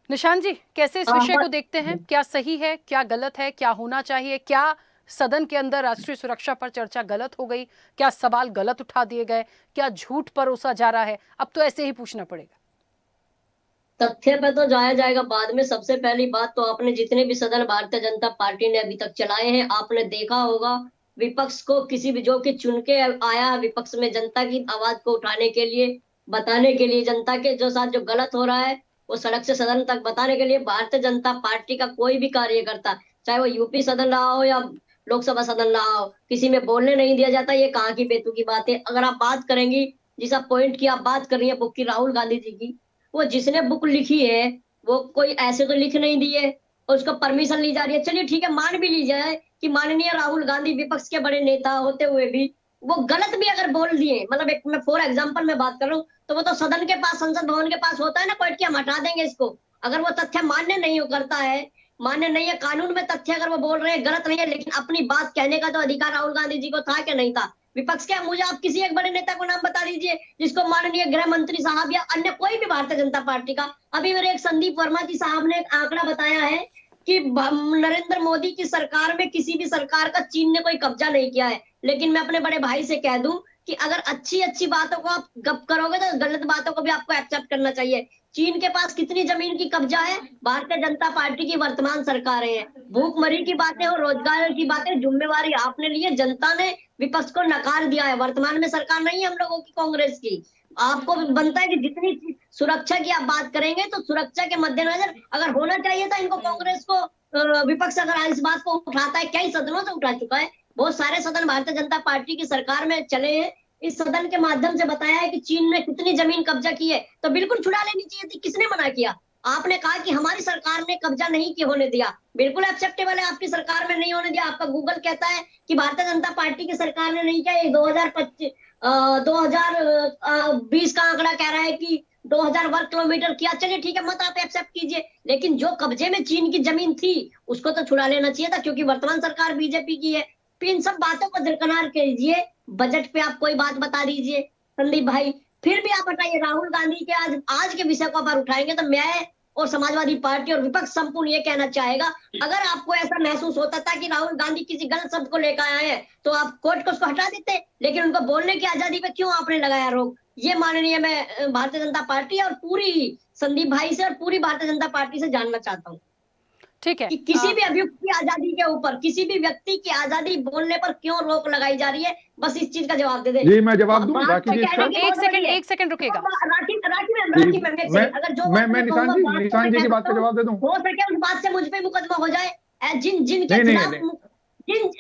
निशांत जी, कैसे इस विषय को देखते हैं? क्या सही है, क्या गलत है, क्या होना चाहिए? क्या सदन के अंदर राष्ट्रीय सुरक्षा पर चर्चा गलत हो गई? क्या सवाल गलत उठा दिए गए? क्या झूठ परोसा जा रहा है? अब तो ऐसे ही पूछना पड़ेगा। तथ्य पे तो जाया जाएगा बाद में। सबसे पहली बात तो आपने जितने भी सदन भारतीय जनता पार्टी ने अभी तक चलाए हैं, आपने देखा होगा विपक्ष को किसी भी जो कि चुन के आया है विपक्ष में जनता की आवाज को उठाने के लिए, बताने के लिए, जनता के जो साथ जो गलत हो रहा है वो सड़क से सदन तक बताने के लिए भारतीय जनता पार्टी का कोई भी कार्यकर्ता, चाहे वो यूपी सदन रहा हो या लोकसभा सदन रहा हो, किसी में बोलने नहीं दिया जाता। ये कहाँ की बेतु की बात है? अगर आप बात करेंगी, जिस पॉइंट की आप बात कर रही है बुक की, राहुल गांधी जी की, वो जिसने बुक लिखी है वो कोई ऐसे तो लिख नहीं दी है और उसको परमिशन ली जा रही है। चलिए ठीक है, मान भी ली जाए कि माननीय राहुल गांधी विपक्ष के बड़े नेता होते हुए भी वो गलत भी अगर बोल दिए, मतलब एक मैं फॉर एग्जांपल में बात कर रहा हूँ, तो वो तो सदन के पास, संसद भवन के पास होता है ना पॉइंट कि हम हटा देंगे इसको। अगर वो तथ्य मान्य नहीं करता है, मान्य नहीं है, कानून में तथ्य अगर वो बोल रहे हैं गलत नहीं है, लेकिन अपनी बात कहने का तो अधिकार राहुल गांधी जी को था कि नहीं था? विपक्ष के मुझे आप किसी एक बड़े नेता को नाम बता दीजिए जिसको माननीय गृह मंत्री साहब या अन्य कोई भी भारतीय जनता पार्टी का, अभी मेरे एक संदीप वर्मा जी साहब ने एक आंकड़ा बताया है कि नरेंद्र मोदी की सरकार में किसी भी सरकार का चीन ने कोई कब्जा नहीं किया है। लेकिन मैं अपने बड़े भाई से कह दूं कि अगर अच्छी अच्छी बातों को आप गप करोगे तो गलत बातों को भी आपको एक्सेप्ट करना चाहिए। चीन के पास कितनी जमीन की कब्जा है? भारतीय जनता पार्टी की वर्तमान सरकारें हैं। भूखमरी की बातें और रोजगार की बातें जिम्मेवारी आपने ली है, जनता ने विपक्ष को नकार दिया है। वर्तमान में सरकार नहीं है हम लोगों की, कांग्रेस की। आपको बनता है कि जितनी सुरक्षा की आप बात करेंगे तो सुरक्षा के मद्देनजर अगर होना चाहिए था इनको, कांग्रेस को, विपक्ष अगर इस बात को उठाता है, कई सदनों से उठा चुका है, बहुत सारे सदन भारतीय जनता पार्टी की सरकार में चले हैं, इस सदन के माध्यम से बताया है कि चीन ने कितनी जमीन कब्जा की है, तो बिल्कुल छुड़ा लेनी चाहिए थी। किसने मना किया? आपने कहा कि हमारी सरकार ने कब्जा नहीं की होने दिया, बिल्कुल एक्सेप्टेबल है, आपकी सरकार में नहीं होने दिया। आपका गूगल कहता है कि भारतीय जनता पार्टी की सरकार ने नहीं किया। 2020 का आंकड़ा कह रहा है कि 2000 वर्ग किलोमीटर किया। चलिए ठीक है, मत आप एक्सेप्ट कीजिए, लेकिन जो कब्जे में चीन की जमीन थी उसको तो छुड़ा लेना चाहिए था, क्योंकि वर्तमान सरकार बीजेपी की है। फिर इन सब बातों को दरकिनार कीजिए, बजट पे आप कोई बात बता दीजिए संदीप भाई, फिर भी आप हटाइए। राहुल गांधी के आज के विषय को आप उठाएंगे तो मैं और समाजवादी पार्टी और विपक्ष संपूर्ण ये कहना चाहेगा, अगर आपको ऐसा महसूस होता था कि राहुल गांधी किसी गलत शब्द को लेकर आए हैं तो आप कोर्ट को उसको हटा देते, लेकिन उनको बोलने की आजादी पे क्यों आपने लगाया रोक? ये माननीय मैं भारतीय जनता पार्टी और पूरी संदीप भाई से और पूरी भारतीय जनता पार्टी से जानना चाहता हूँ। ठीक है कि किसी भी अभियुक्त की आजादी के ऊपर, किसी भी व्यक्ति की आजादी बोलने पर क्यों रोक लगाई जा रही है, बस इस चीज का जवाब दे दे। जी मैं जवाब दूं बात राखी जी तो कहने की एक सेकंड रुकेगा। राखी मैम अगर जो मैं निशान जी की बात का जवाब दे दूं, हो सके उस बात से मुझ पे मुकदमा हो जाए। जिनके खिलाफ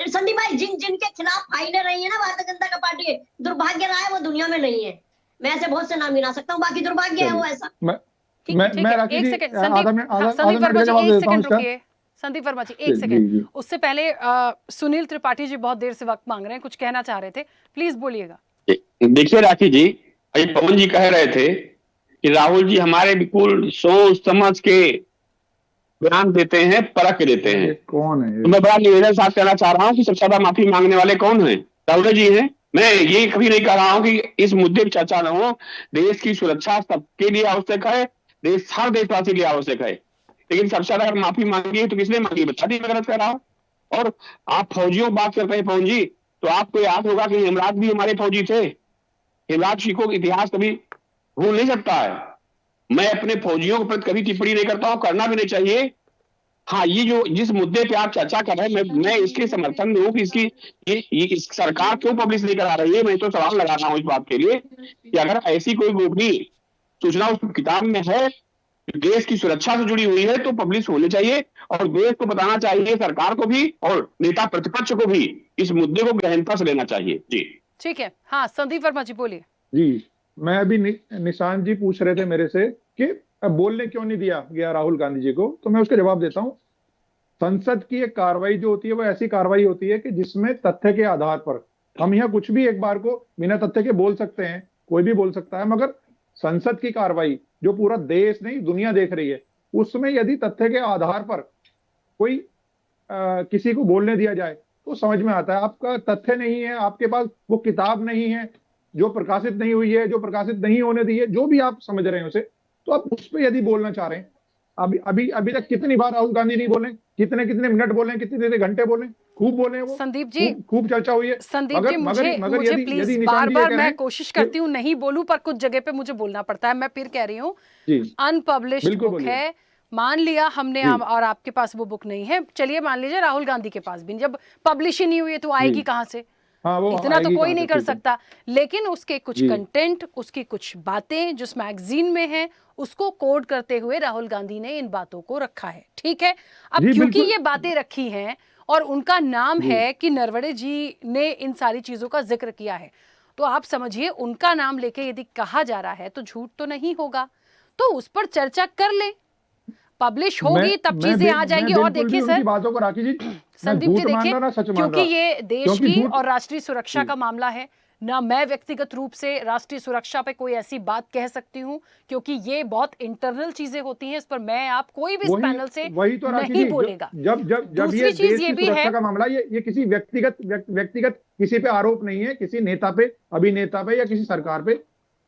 संदीप भाई जिनके खिलाफ फाइलें रही है ना भारतीय जनता का पार्टी, दुर्भाग्य रहा है वो दुनिया में नहीं है। मैं ऐसे बहुत से नाम गिना सकता हूँ, बाकी दुर्भाग्य है वो ऐसा। मैं राखी जी संदीप वर्मा जी एक सेकंड, उससे पहले सुनील त्रिपाठी जी बहुत देर से वक्त मांग रहे हैं, कुछ कहना चाह रहे थे, प्लीज बोलिएगा। देखिए राखी जी, पवन जी कह रहे थे कि राहुल जी हमारे बिल्कुल सोच समझ के बयान देते हैं, परख के देते हैं। कौन है? तो मैं बड़ा निवेदन साथ करना चाह रहा हूँ कि सबसे ज्यादा माफी मांगने वाले कौन हैं? राहुल जी हैं। मैं ये कभी नहीं कह रहा हूँ कि इस मुद्दे पर चर्चा न हो। देश की सुरक्षा सबके लिए आवश्यक है, हर देशवासी के लिए आवश्यक है, लेकिन सबसे ज्यादा अगर माफी मांगी है तो किसने मांगी, बता दी मैं गलत कर रहा हूँ। और आप फौजियों बात करते हैं पवन जी, तो आपको याद होगा कि हेमराज भी हमारे फौजी थे। हेमराज जी को इतिहास कभी भूल नहीं सकता है। मैं अपने फौजियों के प्रति कभी टिप्पणी नहीं करता हूँ, करना भी नहीं चाहिए। हाँ, ये जो जिस मुद्दे पे आप चर्चा कर रहे हैं, मैं इसके समर्थन में हूँ कि इसकी ये सरकार क्यों पब्लिश नहीं करा रही है। मैं तो सवाल लगा रहा हूँ इस बात के लिए कि अगर ऐसी कोई गोपनीय सूचना उस किताब में है, देश की सुरक्षा से जुड़ी हुई है, तो पब्लिश होनी चाहिए और देश को बताना चाहिए, सरकार को भी और नेता प्रतिपक्ष को भी इस मुद्दे को गहनता से लेना चाहिए। जी ठीक है। हाँ संदीप वर्मा जी बोलिए। जी मैं अभी निशान जी पूछ रहे थे मेरे से कि बोलने क्यों नहीं दिया गया राहुल गांधी जी को, तो मैं उसका जवाब देता हूं। संसद की एक कार्रवाई जो होती है वो ऐसी कार्रवाई होती है कि जिसमें तथ्य के आधार पर हम यहाँ कुछ भी एक बार को बिना तथ्य के बोल सकते हैं, कोई भी बोल सकता है, मगर संसद की कार्रवाई जो पूरा देश नहीं दुनिया देख रही है, उसमें यदि तथ्य के आधार पर कोई किसी को बोलने दिया जाए तो समझ में आता है। आपका तथ्य नहीं है, आपके पास वो किताब नहीं है जो प्रकाशित नहीं हुई है, जो प्रकाशित नहीं होने दी है, जो भी आप समझ रहे हैं उसे, तो आप उस पर यदि बोलना चाह रहे हैं। अभी तक कितनी बार राहुल गांधी नहीं बोले, कितने मिनट बोले, कितने घंटे बोले, खूब बोले वो। संदीप जी खूब चर्चा हुई है। संदीप जी मुझे प्लीज बार मैं कोशिश करती हूँ नहीं बोलूं, पर कुछ जगह पे मुझे बोलना पड़ता है। मैं फिर कह रही हूँ अनपब्लिश्ड बुक है, मान लिया हमने और आपके पास वो बुक नहीं है, चलिए मान लीजिए राहुल गांधी के पास भी, जब पब्लिश ही नहीं हुई है तो आएगी कहाँ से? इतना तो कोई नहीं कर सकता, लेकिन उसके कुछ कंटेंट, उसकी कुछ बातें जो मैगजीन में है, उसको कोड करते हुए राहुल गांधी ने इन बातों को रखा है। ठीक है, अब क्योंकि ये बातें रखी हैं और उनका नाम है कि नरवणे जी ने इन सारी चीजों का जिक्र किया है, तो आप समझिए उनका नाम लेके यदि कहा जा रहा है तो झूठ तो नहीं होगा, तो उस पर चर्चा कर ले, पब्लिश होगी तब चीजें आ जाएंगी। और देखिए सर बातों को राखी जी, संदीप जी देखिए, क्योंकि ये देश की और राष्ट्रीय सुरक्षा का मामला है ना, मैं व्यक्तिगत रूप से राष्ट्रीय सुरक्षा पे कोई ऐसी बात कह सकती हूँ, क्योंकि ये बहुत इंटरनल चीजें होती हैं, इस पर मैं आप कोई भी इस पैनल से तो नहीं बोलेगा। जब ये देश की सुरक्षा का मामला, ये किसी व्यक्तिगत किसी पे आरोप नहीं है, किसी नेता पे, अभिनेता पे या किसी सरकार पे,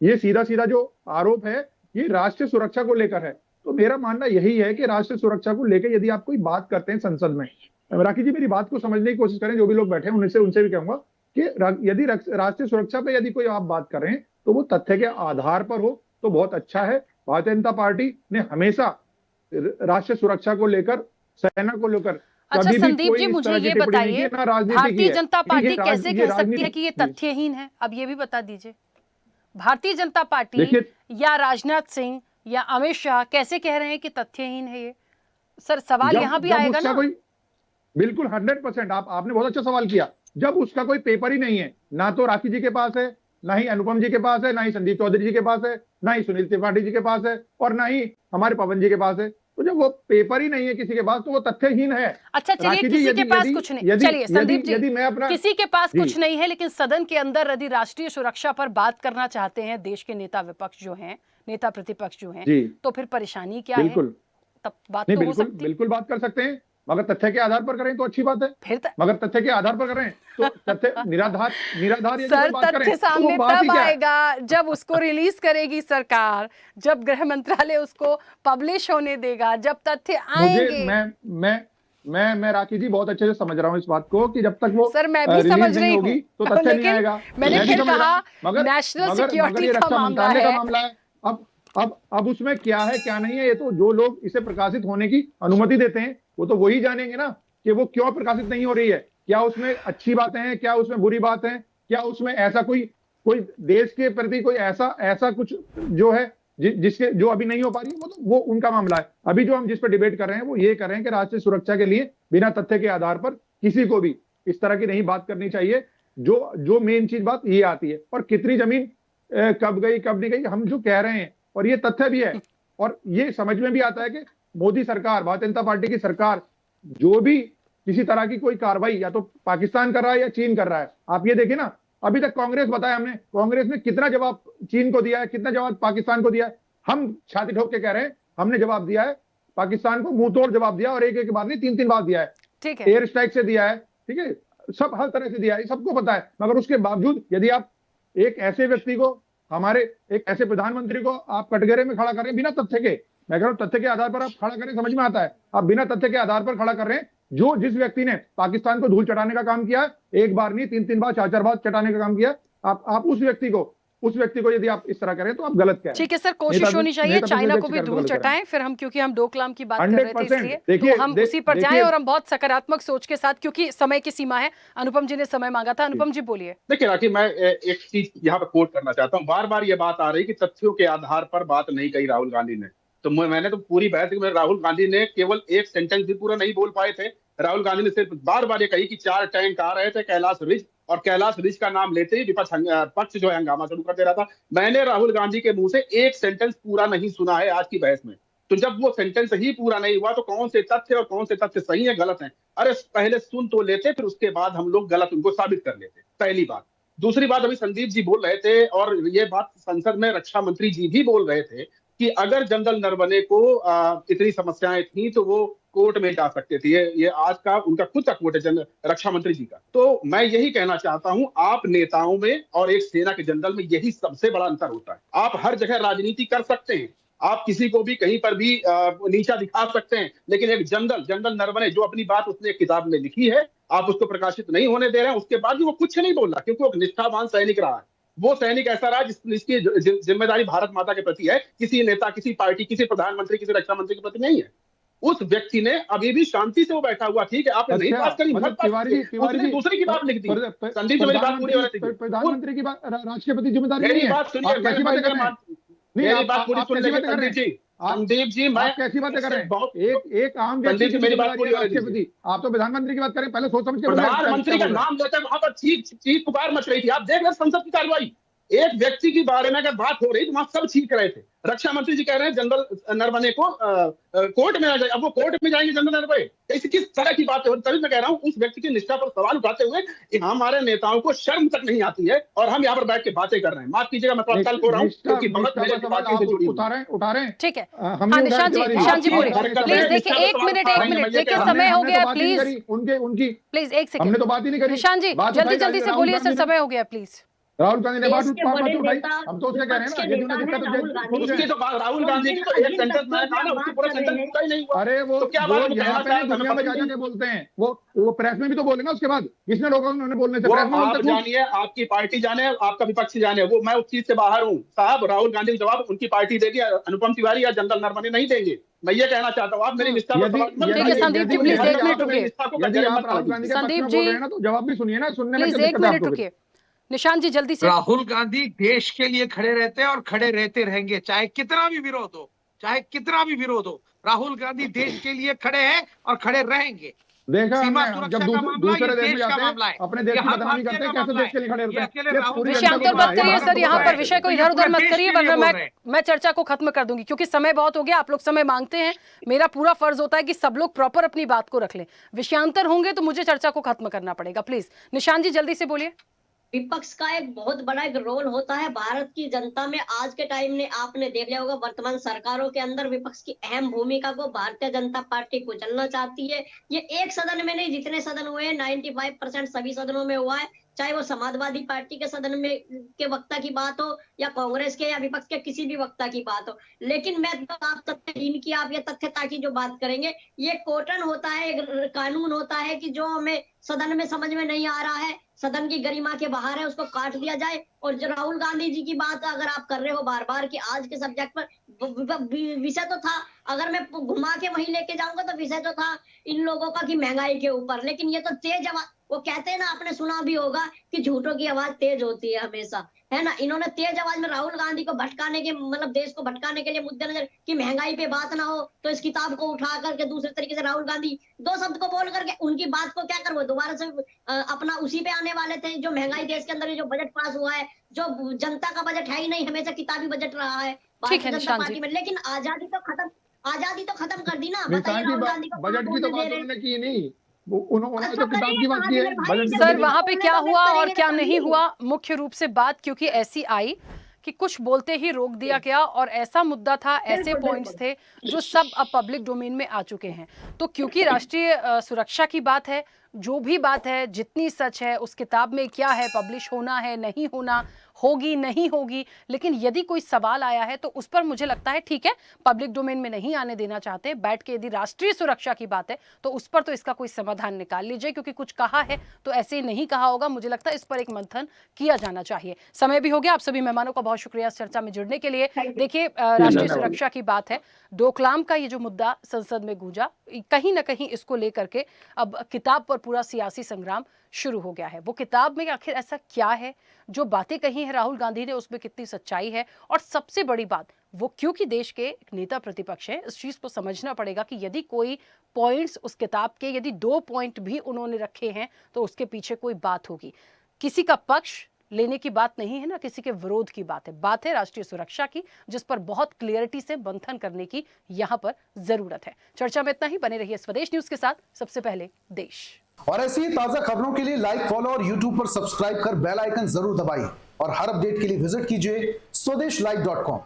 ये सीधा जो आरोप है ये राष्ट्रीय सुरक्षा को लेकर है। तो मेरा मानना यही है कि राष्ट्रीय सुरक्षा को लेकर यदि आप कोई बात करते हैं संसद में, राखी जी मेरी बात को समझने की कोशिश करें, जो भी लोग बैठे हैं उनसे भी कहूंगा कि यदि राष्ट्रीय सुरक्षा पे यदि कोई आप बात कर रहे हैं तो वो तथ्य के आधार पर हो तो बहुत अच्छा है। भारतीय जनता पार्टी ने हमेशा राष्ट्रीय सुरक्षा को लेकर, सेना को लेकर अच्छा संदीप जी मुझे ये बताइए, भारतीय जनता पार्टी कैसे कह सकती है कि ये तथ्यहीन है? अब ये भी बता दीजिए, भारतीय जनता पार्टी या राजनाथ सिंह या अमित शाह कैसे कह रहे हैं कि तथ्यहीन है ये? सर सवाल यहाँ भी आएगा ना। बिल्कुल 100%। आपने बहुत अच्छा सवाल किया। जब उसका कोई पेपर ही नहीं है, ना तो राखी जी के पास है, ना ही अनुपम जी के पास है, ना ही संदीप चौधरी जी के पास है, ना ही सुनील त्रिपाठी जी के पास है, और ना ही हमारे पवन जी के पास है, तो जब वो पेपर ही नहीं है किसी के पास तो वो तथ्यहीन है। अच्छा चलिए, किसी के पास कुछ नहीं, चलिए संदीप जी, किसी के पास कुछ नहीं है, लेकिन सदन के अंदर यदि राष्ट्रीय सुरक्षा पर बात करना चाहते हैं देश के नेता विपक्ष जो हैं, नेता प्रतिपक्ष जो हैं, तो फिर परेशानी क्या है? तब बात तो हो सकती है। बिल्कुल बात कर सकते हैं, मगर तथ्य के आधार पर करें तो अच्छी बात है। फिर मगर तथ्य के आधार पर करें तो तथ्य निराधार सर तथ्य सामने तब आएगा जब उसको रिलीज करेगी सरकार, जब गृह मंत्रालय उसको पब्लिश होने देगा, जब तथ्य आएंगे। मैं राखी जी बहुत अच्छे से समझ रहा हूँ इस बात को कि जब तक वो सर मैं भी समझ रही हूँ तो तथ्य नहीं आएगा। मैंने फिर कहा नेशनल सिक्योरिटी का मामला है। अब अब उसमें क्या है क्या नहीं है, ये तो जो लोग इसे प्रकाशित होने की अनुमति देते हैं वो तो वही जानेंगे ना कि वो क्यों प्रकाशित नहीं हो रही है, क्या उसमें अच्छी बातें हैं, क्या उसमें बुरी बात है, क्या उसमें ऐसा कोई देश के प्रति कोई ऐसा कुछ जो है जिसके जो अभी नहीं हो पा रही है, वो उनका मामला है। अभी जो हम जिस पर डिबेट कर रहे हैं वो ये कर रहे हैं कि राष्ट्रीय सुरक्षा के लिए बिना तथ्य के आधार पर किसी को भी इस तरह की नहीं बात करनी चाहिए। जो मेन चीज बात ये आती है, और कितनी जमीन कब गई कब नहीं गई हम जो कह रहे हैं, और ये तथ्य भी है, और ये समझ में भी आता है कि मोदी सरकार, भारतीय जनता पार्टी की सरकार जो भी किसी तरह की कोई कार्रवाई या तो पाकिस्तान कर रहा है या चीन कर रहा है, आप ये देखिए ना, अभी तक कांग्रेस बताया हमने, कांग्रेस ने कितना जवाब चीन को दिया है, कितना जवाब पाकिस्तान को दिया है। हम छाती ठोक के कह रहे हैं हमने जवाब दिया है पाकिस्तान को, मुंह तोड़ जवाब दिया, और एक बार नहीं 3 बार दिया है, ठीक है, एयर स्ट्राइक से दिया है, ठीक है, सब हर तरह से दिया है, सबको पता है। मगर उसके बावजूद यदि आप एक ऐसे व्यक्ति को, हमारे एक ऐसे प्रधानमंत्री को आप कटघरे में खड़ा कर रहे हैं बिना तथ्य के, मैं कह रहा हूं तथ्य के आधार पर आप खड़ा करें, समझ में आता है, आप बिना तथ्य के आधार पर खड़ा कर रहे हैं जिस व्यक्ति ने पाकिस्तान को धूल चटाने का काम किया, एक बार नहीं 3 बार 4 बार चटाने का काम किया, आप उस व्यक्ति को यदि आप इस तरह करें तो आप गलत कह रहे हैं। ठीक है सर, कोशिश होनी चाहिए चाइना को भी धूल चटाएं, फिर हम, क्योंकि हम डोकलाम की बात कर रहे थे इसलिए तो हम उसी पर जाएं, और हम बहुत सकारात्मक सोच के साथ, क्योंकि समय की सीमा है। अनुपम जी ने समय मांगा था, अनुपम जी बोलिए। देखिए राखी, मैं एक चीज यहाँ पर कोट करना चाहता हूँ, बार बार ये बात आ रही कि तथ्यों के आधार पर बात नहीं कही राहुल गांधी ने, तो मैंने तो पूरी बहस में राहुल गांधी ने केवल एक सेंटेंस भी पूरा नहीं बोल पाए थे। राहुल गांधी ने सिर्फ बार बार ये कही कि 4 टैंक आ रहे थे कैलाश रिज, और कैलाश रिज का नाम लेते ही पक्ष जो है हंगामा शुरू कर दे रहा था। मैंने राहुल गांधी के मुंह से एक सेंटेंस पूरा नहीं सुना है आज की बहस में, तो जब वो सेंटेंस ही पूरा नहीं हुआ तो कौन से तथ्य और कौन से तथ्य सही है गलत है, अरे पहले सुन तो लेते, फिर उसके बाद हम लोग गलत उनको साबित कर लेते, पहली बात। दूसरी बात, अभी संदीप जी बोल रहे थे और ये बात संसद में रक्षा मंत्री जी भी बोल रहे थे कि अगर जनरल नरवणे को इतनी समस्याएं थी तो वो कोर्ट में जा सकते थे। ये आज का उनका खुद का कोर्ट है रक्षा मंत्री जी का। तो मैं यही कहना चाहता हूं, आप नेताओं में और एक सेना के जनरल में यही सबसे बड़ा अंतर होता है। आप हर जगह राजनीति कर सकते हैं, आप किसी को भी कहीं पर भी नीचा दिखा सकते हैं, लेकिन एक जनरल नरवणे जो अपनी बात उसने एक किताब में लिखी है, आप उसको प्रकाशित नहीं होने दे रहे हैं, उसके बाद भी वो कुछ नहीं बोल रहा, क्योंकि वो निष्ठावान सैनिक रहा है। वो सैनिक ऐसा रहा जिसकी जिम्मेदारी भारत माता के प्रति है, किसी नेता, किसी पार्टी, किसी प्रधानमंत्री, किसी रक्षा मंत्री के प्रति नहीं है। उस व्यक्ति ने अभी भी शांति से वो बैठा हुआ, ठीक है, आपने नहीं बात करी, उसने दूसरी की बात लिख दी। संदीप जी मेरी बात पूरी होने दीजिए। प्रधानमंत्री की बात राष्ट्रपति जिम्मेदारी मेरी बात सुनिए, मेरी बात पूरी सुनिए संदीप जी, मैं कैसी बातें कर रहे हैं? एक आम व्यक्ति की मेरी बात पूरी राष्ट्रपति, आप तो प्रधानमंत्री की बात करें, पहले सोच समझ के प्रधानमंत्री का नाम लेते वहां पर चीख पुकार मच रही थी। आप देख रहे संसद की कार्रवाई, एक व्यक्ति के बारे में अगर बात हो रही तो वहां सब चीख रहे थे। रक्षा मंत्री जी कह रहे हैं जनरल नरवणे को कोर्ट में आ जाए, अब वो कोर्ट में जाएंगे जनरल नरवणे, किस तरह की बात है? तभी मैं कह रहा हूं उस व्यक्ति की निष्ठा पर सवाल उठाते हुए हमारे नेताओं को शर्म तक नहीं आती है, और हम यहाँ पर बैठ के बातें कर रहे हैं। माफ कीजिएगा, मैं थोड़ा तल्ख हो रहा हूँ क्योंकि बहुत बातों से जुड़ी उठा रहे हैं। ठीक है, निशांत जी बोलिए प्लीज। देखिए एक मिनट, देखिए समय हो गया, प्लीज उनकी प्लीज एक सेकंड, हमने तो बात ही नहीं करी। निशांत जी जल्दी से बोलिए सर, समय हो गया प्लीज। राहुल गांधी ने बात उठाई, हम तो उससे कह रहे हैं ना, उसकी तो राहुल गांधी की तो एक सेंटेंस में कहा ना, उसकी पूरा सेंटेंस पूरा ही नहीं हुआ। अरे वो क्या बात यहाँ पे दुनिया में जाके बोलते हैं, वो प्रेस में भी तो बोले ना, उसके बाद किसने रोका उन्होंने बोलने से? आप जानिए, आपकी पार्टी जाने, आपका विपक्ष जाने, वो मैं उस चीज से बाहर हूँ साहब। राहुल गांधी का जवाब उनकी पार्टी देगी, अनुपम तिवारी या जनरल नरवणे नहीं देंगे। मैं ये कहना चाहता हूँ, आप मेरी निष्ठा पर संदीप जी प्लीज एक मिनट रुकिए। संदीप जी तो जवाब भी सुनिए ना, सुनने में प्लीज एक मिनट रुकिए। निशांत जी जल्दी से। राहुल गांधी देश के लिए खड़े रहते हैं और खड़े रहते रहेंगे, चाहे कितना भी विरोध हो, चाहे कितना भी विरोध हो, राहुल गांधी देश के लिए खड़े हैं और खड़े रहेंगे। देखा जब दूसरे देश में जाते हैं अपने देश की बदनामी करते हैं, कैसे देश के लिए खड़े होते हैं। विषयांतर मत करिए सर, यहाँ पर विषय को इधर उधर मत करिए, वरना मैं चर्चा को खत्म कर दूंगी, क्योंकि समय बहुत हो गया। आप लोग समय मांगते हैं, मेरा पूरा फर्ज होता है कि सब लोग प्रॉपर अपनी बात को रख लें। विषयांतर होंगे तो मुझे चर्चा को खत्म करना पड़ेगा। प्लीज निशांत जी जल्दी से बोलिए। विपक्ष का एक बहुत बड़ा एक रोल होता है भारत की जनता में। आज के टाइम में आपने देख लिया होगा, वर्तमान सरकारों के अंदर विपक्ष की अहम भूमिका को भारतीय जनता पार्टी कुचलना चाहती है। ये एक सदन में नहीं, जितने सदन हुए हैं 95% सभी सदनों में हुआ है। चाहे वो समाजवादी पार्टी के सदन में के वक्ता की बात हो या कांग्रेस के या विपक्ष के किसी भी वक्ता की बात हो। लेकिन मैं तो आप तथ्यहीन की, आप ये तथ्यता की जो बात करेंगे, ये कोटन होता है, एक कानून होता है कि जो हमें सदन में समझ में नहीं आ रहा है, सदन की गरिमा के बाहर है, उसको काट दिया जाए। और जो राहुल गांधी जी की बात अगर आप कर रहे हो बार बार कि आज के सब्जेक्ट पर विषय तो था, अगर मैं घुमा के वहीं लेके जाऊंगा तो विषय तो था इन लोगों का कि महंगाई के ऊपर, लेकिन ये तो तेज आवाज, वो कहते हैं ना, आपने सुना भी होगा कि झूठों की आवाज तेज होती है हमेशा, है ना। इन्होंने तेज आवाज में राहुल गांधी को भटकाने के, मतलब देश को भटकाने के लिए मुद्देनजर कि महंगाई पे बात ना हो तो इस किताब को उठा करके दूसरे तरीके से राहुल गांधी दो शब्द को बोल करके उनकी बात को क्या कर, वो दोबारा से अपना उसी पे आने वाले थे। जो महंगाई देश के अंदर जो बजट पास हुआ है, जो जनता का बजट है ही नहीं, हमेशा किताबी बजट रहा है भारतीय जनता पार्टी में। लेकिन आजादी तो खत्म कर दी ना। बताइए राहुल गांधी को बजट की तो बात उन्होंने की नहीं, उन्होंने तो किताब की बात की है। सर वहां पे क्या हुआ और क्या नहीं हुआ, मुख्य रूप से बात क्योंकि ऐसी आई कि कुछ बोलते ही रोक दिया गया, और ऐसा मुद्दा था, ऐसे पॉइंट्स थे जो सब अब पब्लिक डोमेन में आ चुके हैं। तो क्योंकि राष्ट्रीय सुरक्षा की बात है, जो भी बात है, जितनी सच है उस किताब में क्या है, पब्लिश होना है नहीं होना, होगी नहीं होगी, लेकिन यदि कोई सवाल आया है तो उस पर मुझे लगता है ठीक है, पब्लिक डोमेन में नहीं आने देना चाहते, बैठ के यदि राष्ट्रीय सुरक्षा की बात है तो उस पर तो इसका कोई समाधान निकाल लीजिए, क्योंकि कुछ कहा है तो ऐसे ही नहीं कहा होगा। मुझे लगता है इस पर एक मंथन किया जाना चाहिए। समय भी हो गया। आप सभी मेहमानों का बहुत शुक्रिया इस चर्चा में जुड़ने के लिए। देखिए, राष्ट्रीय सुरक्षा की बात है, डोकलाम का ये जो मुद्दा संसद में गूंजा, कहीं ना कहीं इसको लेकर के अब किताब पर पूरा सियासी संग्राम शुरू हो गया है। वो किताब में आखिर ऐसा क्या है, जो बातें कही है राहुल गांधी ने उसमें कितनी सच्चाई है, और सबसे बड़ी बात वो क्योंकि देश के एक नेता प्रतिपक्ष है, इस चीज को समझना पड़ेगा कि यदि कोई पॉइंट्स उस किताब के, यदि 2 पॉइंट भी उन्होंने रखे हैं तो उसके पीछे कोई बात होगी। किसी का पक्ष लेने की बात नहीं है ना, किसी के विरोध की बात है राष्ट्रीय सुरक्षा की, जिस पर बहुत क्लियरिटी से मंथन करने की यहां पर जरूरत है। चर्चा में इतना ही। बने रहिए स्वदेश न्यूज के साथ। सबसे पहले देश। और ऐसी ही ताजा खबरों के लिए लाइक, फॉलो और यूट्यूब पर सब्सक्राइब कर बेल आइकन जरूर दबाइए, और हर अपडेट के लिए विजिट कीजिए स्वदेशलाइव.com।